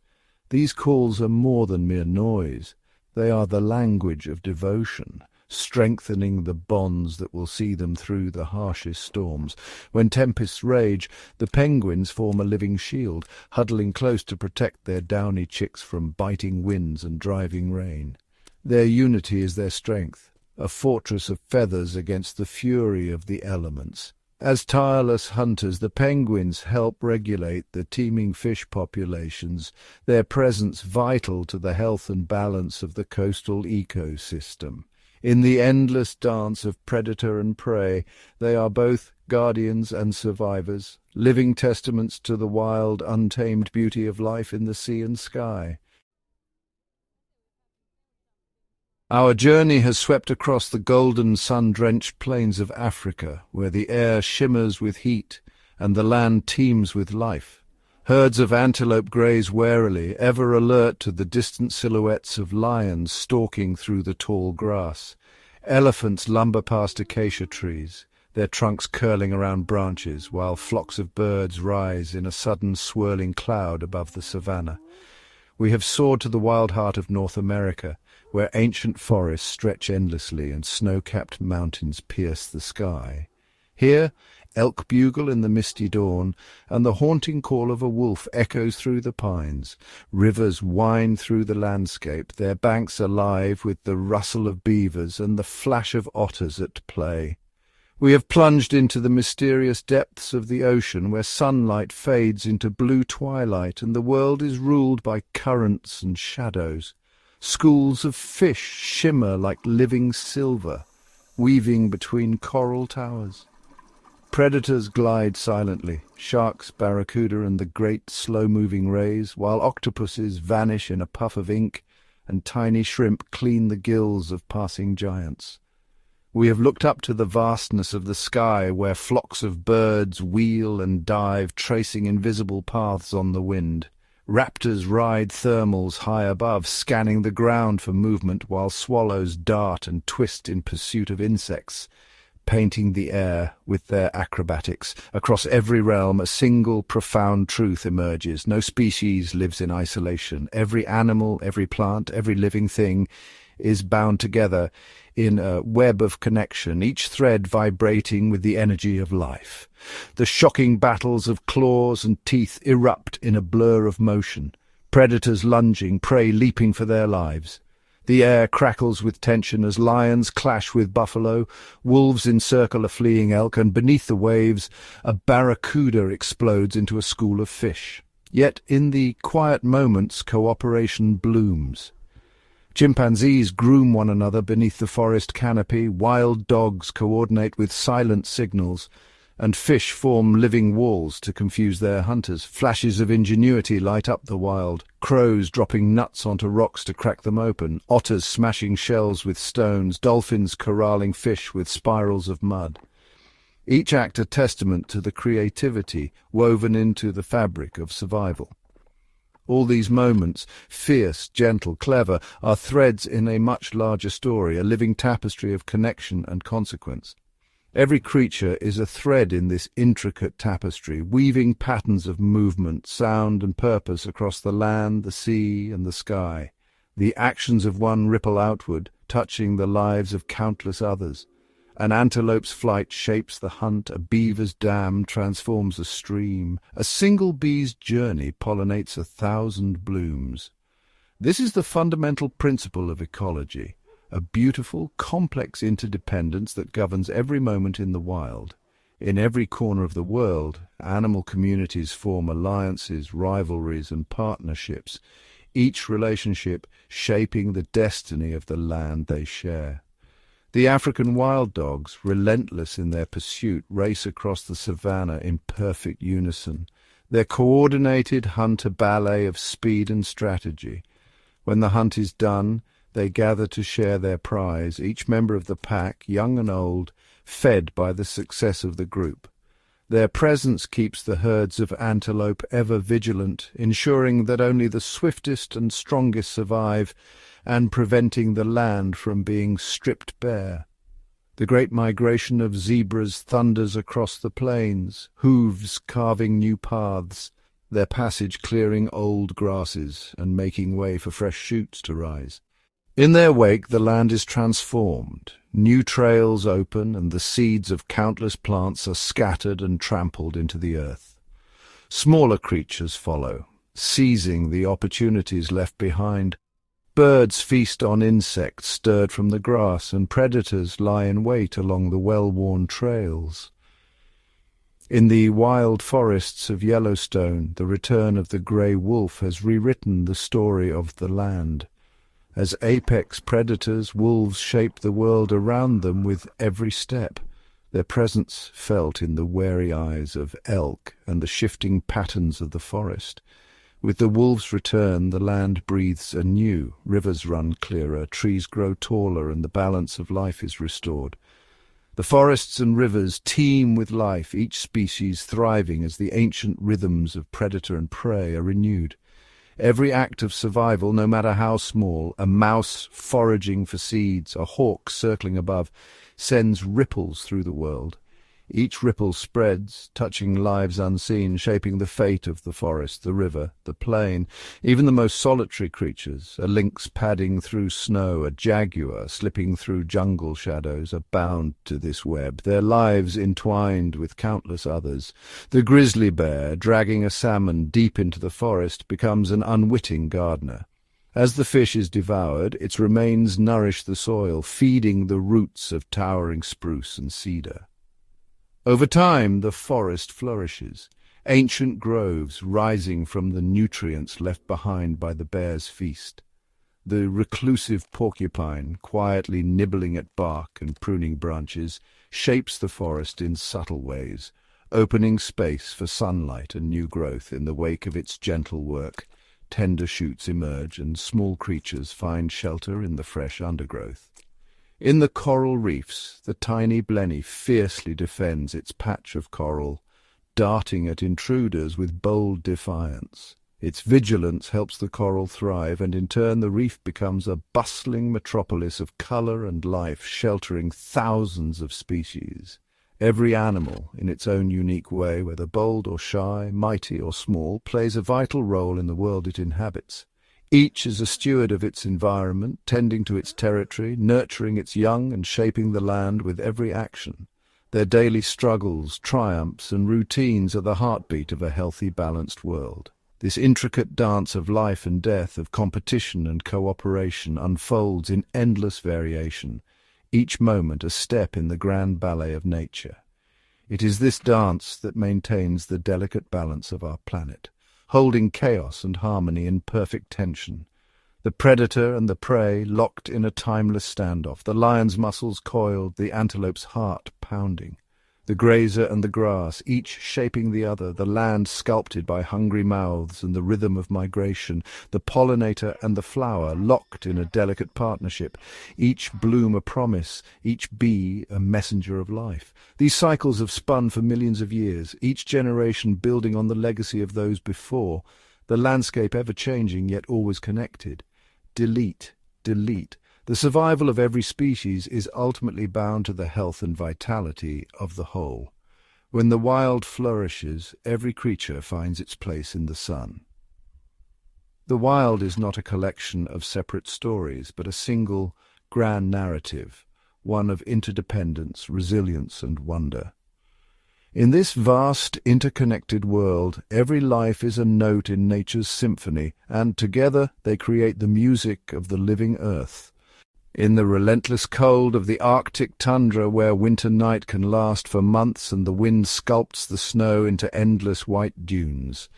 These calls are more than mere noise. They are the language of devotion, strengthening the bonds that will see them through the harshest storms. When tempests rage, the penguins form a living shield, huddling close to protect their downy chicks from biting winds and driving rain. Their unity is their strength, a fortress of feathers against the fury of the elements. As tireless hunters, the penguins help regulate the teeming fish populations, their presence vital to the health and balance of the coastal ecosystem. In the endless dance of predator and prey, they are both guardians and survivors, living testaments to the wild, untamed beauty of life in the sea and sky. Our journey has swept across the golden, sun-drenched plains of Africa, where the air shimmers with heat and the land teems with life. Herds of antelope graze warily, ever alert to the distant silhouettes of lions stalking through the tall grass. Elephants lumber past acacia trees, their trunks curling around branches, while flocks of birds rise in a sudden swirling cloud above the savanna. We have soared to the wild heart of North America, where ancient forests stretch endlessly and snow-capped mountains pierce the sky. Here, elk bugle in the misty dawn, and the haunting call of a wolf echoes through the pines. Rivers wind through the landscape, their banks alive with the rustle of beavers and the flash of otters at play. We have plunged into the mysterious depths of the ocean, where sunlight fades into blue twilight and the world is ruled by currents and shadows. Schools of fish shimmer like living silver, weaving between coral towers. Predators glide silently, sharks, barracuda and the great slow-moving rays, while octopuses vanish in a puff of ink and tiny shrimp clean the gills of passing giants. We have looked up to the vastness of the sky, where flocks of birds wheel and dive, tracing invisible paths on the wind. Raptors ride thermals high above, scanning the ground for movement, while swallows dart and twist in pursuit of insects, painting the air with their acrobatics. Across every realm, a single profound truth emerges. No species lives in isolation. Every animal, every plant, every living thing is bound together in a web of connection, each thread vibrating with the energy of life. The shocking battles of claws and teeth erupt in a blur of motion, predators lunging, prey leaping for their lives. The air crackles with tension as lions clash with buffalo, wolves encircle a fleeing elk, and beneath the waves a barracuda explodes into a school of fish. Yet in the quiet moments cooperation blooms. Chimpanzees groom one another beneath the forest canopy, wild dogs coordinate with silent signals, and fish form living walls to confuse their hunters. Flashes of ingenuity light up the wild, crows dropping nuts onto rocks to crack them open, otters smashing shells with stones, dolphins corralling fish with spirals of mud. Each act a testament to the creativity woven into the fabric of survival. All these moments, fierce, gentle, clever, are threads in a much larger story, a living tapestry of connection and consequence. Every creature is a thread in this intricate tapestry, weaving patterns of movement, sound and purpose across the land, the sea and the sky. The actions of one ripple outward, touching the lives of countless others. An antelope's flight shapes the hunt, a beaver's dam transforms a stream, a single bee's journey pollinates 1,000 blooms. This is the fundamental principle of ecology, a beautiful, complex interdependence that governs every moment in the wild. In every corner of the world, animal communities form alliances, rivalries, and partnerships, each relationship shaping the destiny of the land they share. The African wild dogs, relentless in their pursuit, race across the savanna in perfect unison, their coordinated hunt a ballet of speed and strategy. When the hunt is done, they gather to share their prize, each member of the pack, young and old, fed by the success of the group. Their presence keeps the herds of antelope ever vigilant, ensuring that only the swiftest and strongest survive, and preventing the land from being stripped bare. The great migration of zebras thunders across the plains, hooves carving new paths, their passage clearing old grasses and making way for fresh shoots to rise. In their wake the land is transformed, new trails open, and the seeds of countless plants are scattered and trampled into the earth. Smaller creatures follow, seizing the opportunities left behind. Birds feast on insects stirred from the grass, and predators lie in wait along the well-worn trails. In the wild forests of Yellowstone, the return of the grey wolf has rewritten the story of the land. As apex predators, wolves shape the world around them with every step, their presence felt in the wary eyes of elk and the shifting patterns of the forest. With the wolves' return, the land breathes anew, rivers run clearer, trees grow taller, and the balance of life is restored. The forests and rivers teem with life, each species thriving as the ancient rhythms of predator and prey are renewed. Every act of survival, no matter how small, a mouse foraging for seeds, a hawk circling above, sends ripples through the world. Each ripple spreads, touching lives unseen, shaping the fate of the forest, the river, the plain. Even the most solitary creatures, a lynx padding through snow, a jaguar slipping through jungle shadows, are bound to this web, their lives entwined with countless others. The grizzly bear, dragging a salmon deep into the forest, becomes an unwitting gardener. As the fish is devoured, its remains nourish the soil, feeding the roots of towering spruce and cedar. Over time, the forest flourishes, ancient groves rising from the nutrients left behind by the bear's feast. The reclusive porcupine, quietly nibbling at bark and pruning branches, shapes the forest in subtle ways, opening space for sunlight and new growth in the wake of its gentle work. Tender shoots emerge and small creatures find shelter in the fresh undergrowth. In the coral reefs, the tiny blenny fiercely defends its patch of coral, darting at intruders with bold defiance. Its vigilance helps the coral thrive, and in turn the reef becomes a bustling metropolis of colour and life, sheltering thousands of species. Every animal, in its own unique way, whether bold or shy, mighty or small, plays a vital role in the world it inhabits. Each is a steward of its environment, tending to its territory, nurturing its young and shaping the land with every action. Their daily struggles, triumphs, and routines are the heartbeat of a healthy, balanced world. This intricate dance of life and death, of competition and cooperation, unfolds in endless variation, each moment a step in the grand ballet of nature. It is this dance that maintains the delicate balance of our planet, holding chaos and harmony in perfect tension. The predator and the prey locked in a timeless standoff, the lion's muscles coiled, the antelope's heart pounding. The grazer and the grass, each shaping the other, the land sculpted by hungry mouths and the rhythm of migration, the pollinator and the flower locked in a delicate partnership, each bloom a promise, each bee a messenger of life. These cycles have spun for millions of years, each generation building on the legacy of those before, the landscape ever-changing yet always connected. Delete. The survival of every species is ultimately bound to the health and vitality of the whole. When the wild flourishes, every creature finds its place in the sun. The wild is not a collection of separate stories, but a single, grand narrative, one of interdependence, resilience, and wonder. In this vast, interconnected world, every life is a note in nature's symphony, and together they create the music of the living earth. In the relentless cold of the Arctic tundra, where winter night can last for months and the wind sculpts the snow into endless white dunes,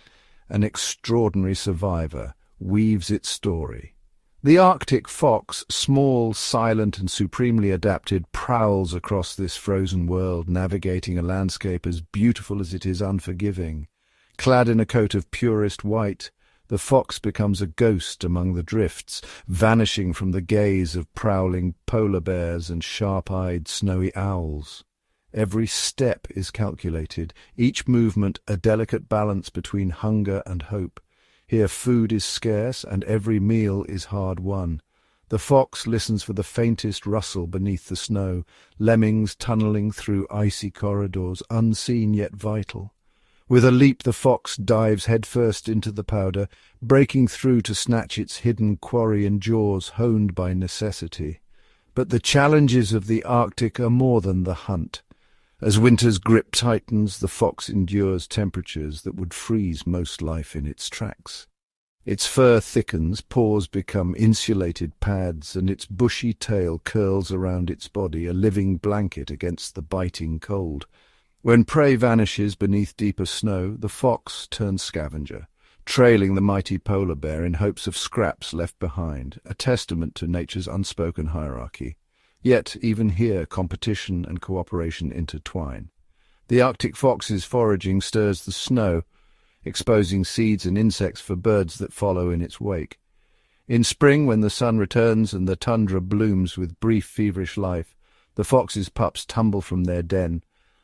an extraordinary survivor weaves its story. The Arctic fox, small, silent, and supremely adapted, prowls across this frozen world, navigating a landscape as beautiful as it is unforgiving. Clad in a coat of purest white, the fox becomes a ghost among the drifts, vanishing from the gaze of prowling polar bears and sharp-eyed snowy owls. Every step is calculated, each movement a delicate balance between hunger and hope. Here food is scarce, and every meal is hard-won. The fox listens for the faintest rustle beneath the snow, lemmings tunneling through icy corridors, unseen yet vital. With a leap the fox dives headfirst into the powder, breaking through to snatch its hidden quarry in jaws honed by necessity. But the challenges of the Arctic are more than the hunt. As winter's grip tightens, the fox endures temperatures that would freeze most life in its tracks. Its fur thickens, paws become insulated pads, and its bushy tail curls around its body, a living blanket against the biting cold. When prey vanishes beneath deeper snow, the fox turns scavenger, trailing the mighty polar bear in hopes of scraps left behind, a testament to nature's unspoken hierarchy. Yet, even here, competition and cooperation intertwine. The Arctic fox's foraging stirs the snow, exposing seeds and insects for birds that follow in its wake. In spring, when the sun returns and the tundra blooms with brief, feverish life, the fox's pups tumble from their den,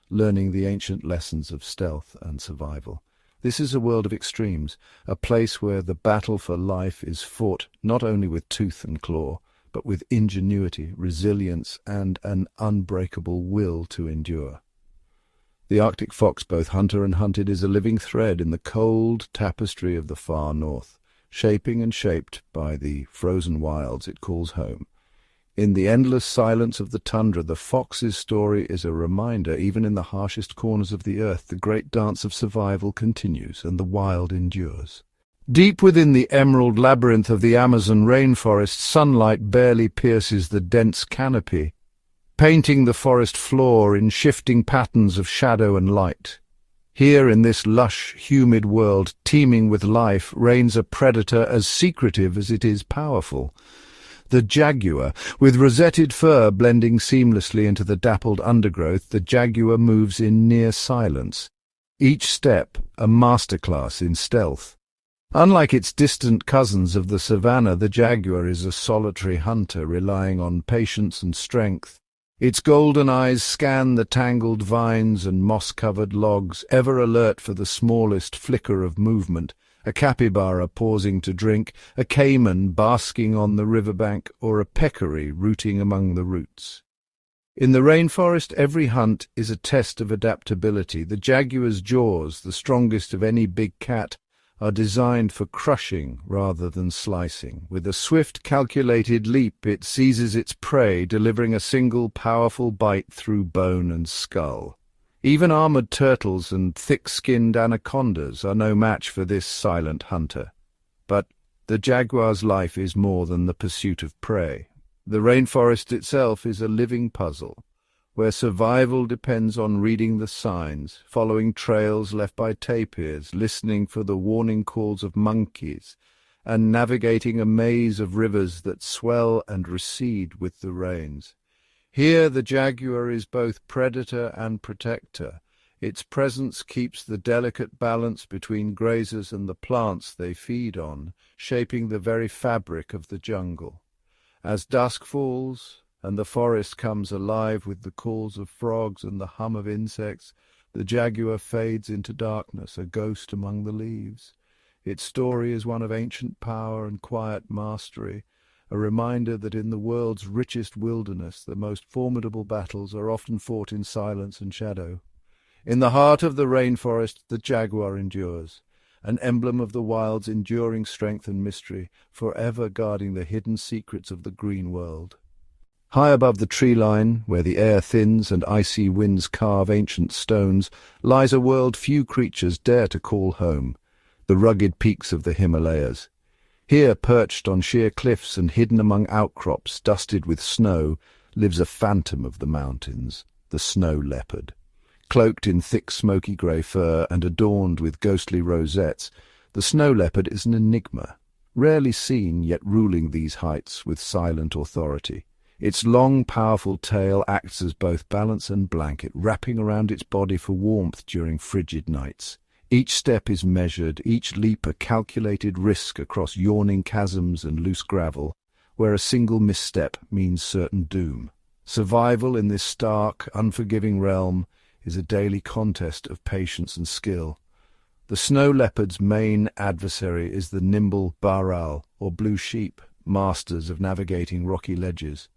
learning the ancient lessons of stealth and survival. This is a world of extremes, a place where the battle for life is fought not only with tooth and claw, but with ingenuity, resilience, and an unbreakable will to endure. The Arctic fox, both hunter and hunted, is a living thread in the cold tapestry of the far north, shaping and shaped by the frozen wilds it calls home. In the endless silence of the tundra, the fox's story is a reminder, even in the harshest corners of the earth, the great dance of survival continues and the wild endures. Deep within the emerald labyrinth of the Amazon rainforest, sunlight barely pierces the dense canopy, painting the forest floor in shifting patterns of shadow and light. Here, in this lush, humid world, teeming with life, reigns a predator as secretive as it is powerful. The jaguar, with rosetted fur blending seamlessly into the dappled undergrowth, the jaguar moves in near silence, each step a masterclass in stealth. Unlike its distant cousins of the savanna, the jaguar is a solitary hunter relying on patience and strength. Its golden eyes scan the tangled vines and moss-covered logs, ever alert for the smallest flicker of movement, a capybara pausing to drink, a cayman basking on the riverbank, or a peccary rooting among the roots. In the rainforest, every hunt is a test of adaptability. The jaguar's jaws, the strongest of any big cat, are designed for crushing rather than slicing. With a swift, calculated leap, it seizes its prey, delivering a single, powerful bite through bone and skull. Even armored turtles and thick-skinned anacondas are no match for this silent hunter. But the jaguar's life is more than the pursuit of prey. The rainforest itself is a living puzzle, where survival depends on reading the signs, following trails left by tapirs, listening for the warning calls of monkeys, and navigating a maze of rivers that swell and recede with the rains. Here the jaguar is both predator and protector. Its presence keeps the delicate balance between grazers and the plants they feed on, shaping the very fabric of the jungle. As dusk falls, and the forest comes alive with the calls of frogs and the hum of insects, the jaguar fades into darkness, a ghost among the leaves. Its story is one of ancient power and quiet mastery, a reminder that in the world's richest wilderness, the most formidable battles are often fought in silence and shadow. In the heart of the rainforest, the jaguar endures, an emblem of the wild's enduring strength and mystery, forever guarding the hidden secrets of the green world. High above the tree line, where the air thins and icy winds carve ancient stones, lies a world few creatures dare to call home, the rugged peaks of the Himalayas. Here, perched on sheer cliffs and hidden among outcrops dusted with snow, lives a phantom of the mountains, the snow leopard. Cloaked in thick smoky grey fur and adorned with ghostly rosettes, the snow leopard is an enigma, rarely seen yet ruling these heights with silent authority. Its long, powerful tail acts as both balance and blanket, wrapping around its body for warmth during frigid nights. Each step is measured, each leap a calculated risk across yawning chasms and loose gravel, where a single misstep means certain doom. Survival in this stark, unforgiving realm is a daily contest of patience and skill. The snow leopard's main adversary is the nimble baral, or blue sheep, masters of navigating rocky ledges.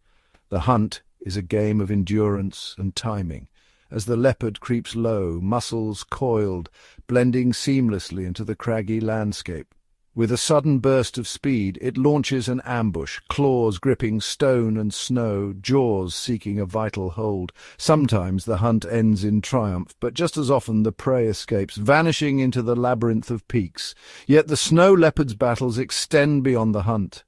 The hunt is a game of endurance and timing. As the leopard creeps low, muscles coiled, blending seamlessly into the craggy landscape. With a sudden burst of speed, it launches an ambush, claws gripping stone and snow, jaws seeking a vital hold. Sometimes the hunt ends in triumph, but just as often the prey escapes, vanishing into the labyrinth of peaks. Yet the snow leopard's battles extend beyond the hunt.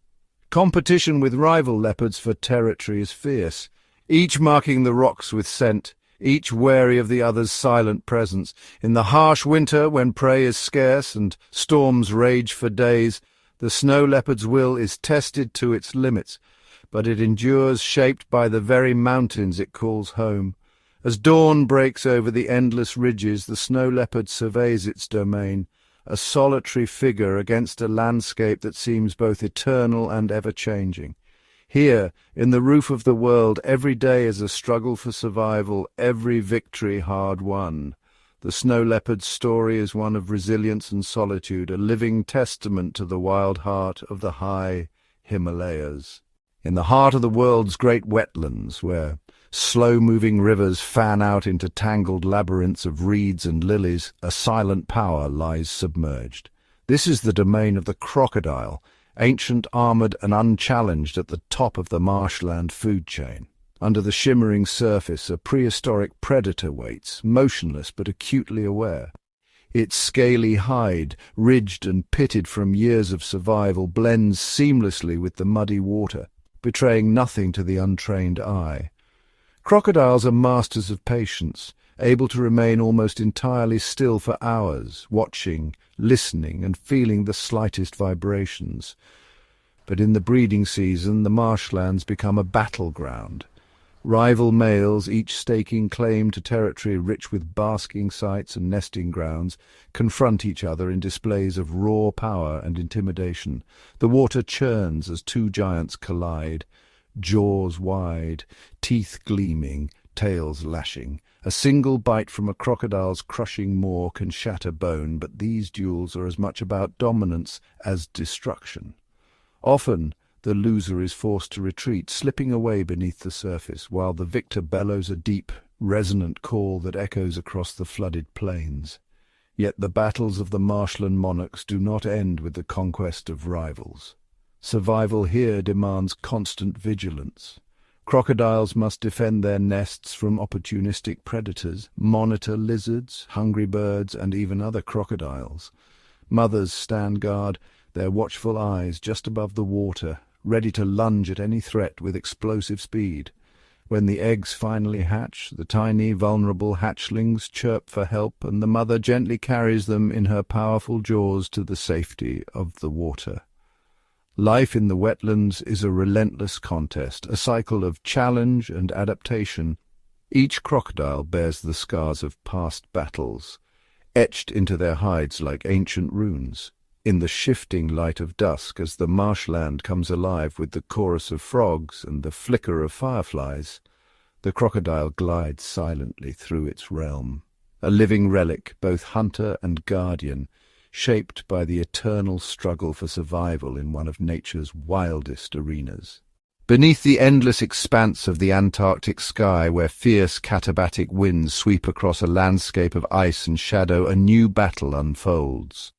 Competition with rival leopards for territory is fierce, each marking the rocks with scent, each wary of the other's silent presence. In the harsh winter, when prey is scarce and storms rage for days, the snow leopard's will is tested to its limits, but it endures, shaped by the very mountains it calls home. As dawn breaks over the endless ridges, the snow leopard surveys its domain, a solitary figure against a landscape that seems both eternal and ever-changing. Here, in the roof of the world, every day is a struggle for survival, every victory hard won. The snow leopard's story is one of resilience and solitude, a living testament to the wild heart of the high Himalayas. In the heart of the world's great wetlands, where Slow-moving rivers fan out into tangled labyrinths of reeds and lilies. A silent power lies submerged. This is the domain of the crocodile, ancient, armored, and unchallenged at the top of the marshland food chain. Under the shimmering surface, a prehistoric predator waits, motionless but acutely aware. Its scaly hide, ridged and pitted from years of survival, blends seamlessly with the muddy water, betraying nothing to the untrained eye. Crocodiles are masters of patience, able to remain almost entirely still for hours, watching, listening, and feeling the slightest vibrations. But in the breeding season, the marshlands become a battleground. Rival males, each staking claim to territory rich with basking sites and nesting grounds, confront each other in displays of raw power and intimidation. The water churns as two giants collide, jaws wide, teeth gleaming, tails lashing. A single bite from a crocodile's crushing maw can shatter bone, but these duels are as much about dominance as destruction. Often, the loser is forced to retreat, slipping away beneath the surface, while the victor bellows a deep, resonant call that echoes across the flooded plains. Yet the battles of the Marshland monarchs do not end with the conquest of rivals. Survival here demands constant vigilance. Crocodiles must defend their nests from opportunistic predators, monitor lizards, hungry birds, and even other crocodiles. Mothers stand guard, their watchful eyes just above the water, ready to lunge at any threat with explosive speed. When the eggs finally hatch, the tiny, vulnerable hatchlings chirp for help, and the mother gently carries them in her powerful jaws to the safety of the water. Life in the wetlands is a relentless contest, a cycle of challenge and adaptation. Each crocodile bears the scars of past battles, etched into their hides like ancient runes. In the shifting light of dusk, as the marshland comes alive with the chorus of frogs and the flicker of fireflies, the crocodile glides silently through its realm, a living relic, both hunter and guardian, shaped by the eternal struggle for survival in one of nature's wildest arenas. Beneath the endless expanse of the Antarctic sky, where fierce katabatic winds sweep across a landscape of ice and shadow, a new battle unfolds.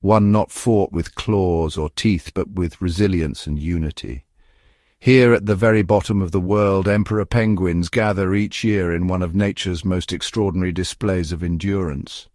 One not fought with claws or teeth, but with resilience and unity. Here at the very bottom of the world, emperor penguins gather each year in one of nature's most extraordinary displays of endurance.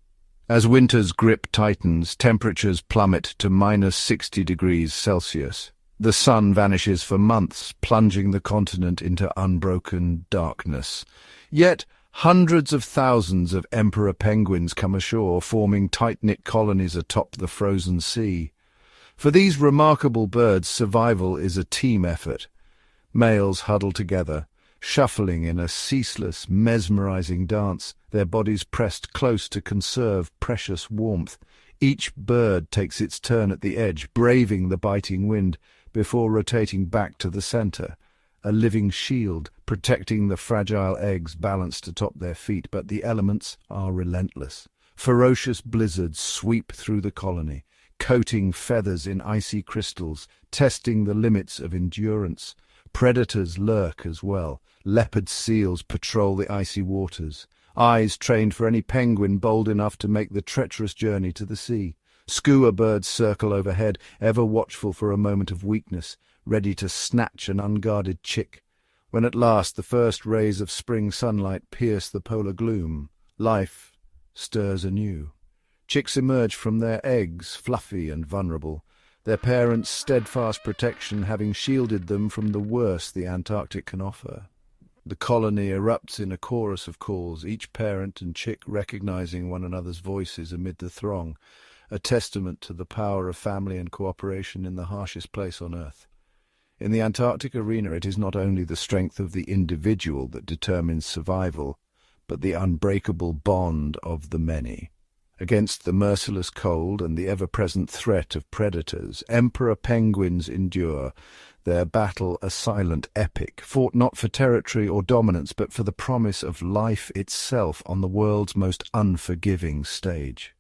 As winter's grip tightens, temperatures plummet to -60 degrees Celsius. The sun vanishes for months, plunging the continent into unbroken darkness. Yet hundreds of thousands of emperor penguins come ashore, forming tight-knit colonies atop the frozen sea. For these remarkable birds, survival is a team effort. Males huddle together, shuffling in a ceaseless, mesmerizing dance, their bodies pressed close to conserve precious warmth. Each bird takes its turn at the edge, braving the biting wind, before rotating back to the center, a living shield protecting the fragile eggs balanced atop their feet. But the elements are relentless. Ferocious blizzards sweep through the colony, coating feathers in icy crystals, testing the limits of endurance. Predators lurk as well. Leopard seals patrol the icy waters, eyes trained for any penguin bold enough to make the treacherous journey to the sea. Skua birds circle overhead, ever watchful for a moment of weakness, ready to snatch an unguarded chick. When at last the first rays of spring sunlight pierce the polar gloom, life stirs anew. Chicks emerge from their eggs, fluffy and vulnerable, their parents' steadfast protection having shielded them from the worst the Antarctic can offer. The colony erupts in a chorus of calls, each parent and chick recognizing one another's voices amid the throng, a testament to the power of family and cooperation in the harshest place on Earth. In the Antarctic arena, it is not only the strength of the individual that determines survival, but the unbreakable bond of the many. Against the merciless cold and the ever-present threat of predators, emperor penguins endure, their battle a silent epic, fought not for territory or dominance, but for the promise of life itself on the world's most unforgiving stage.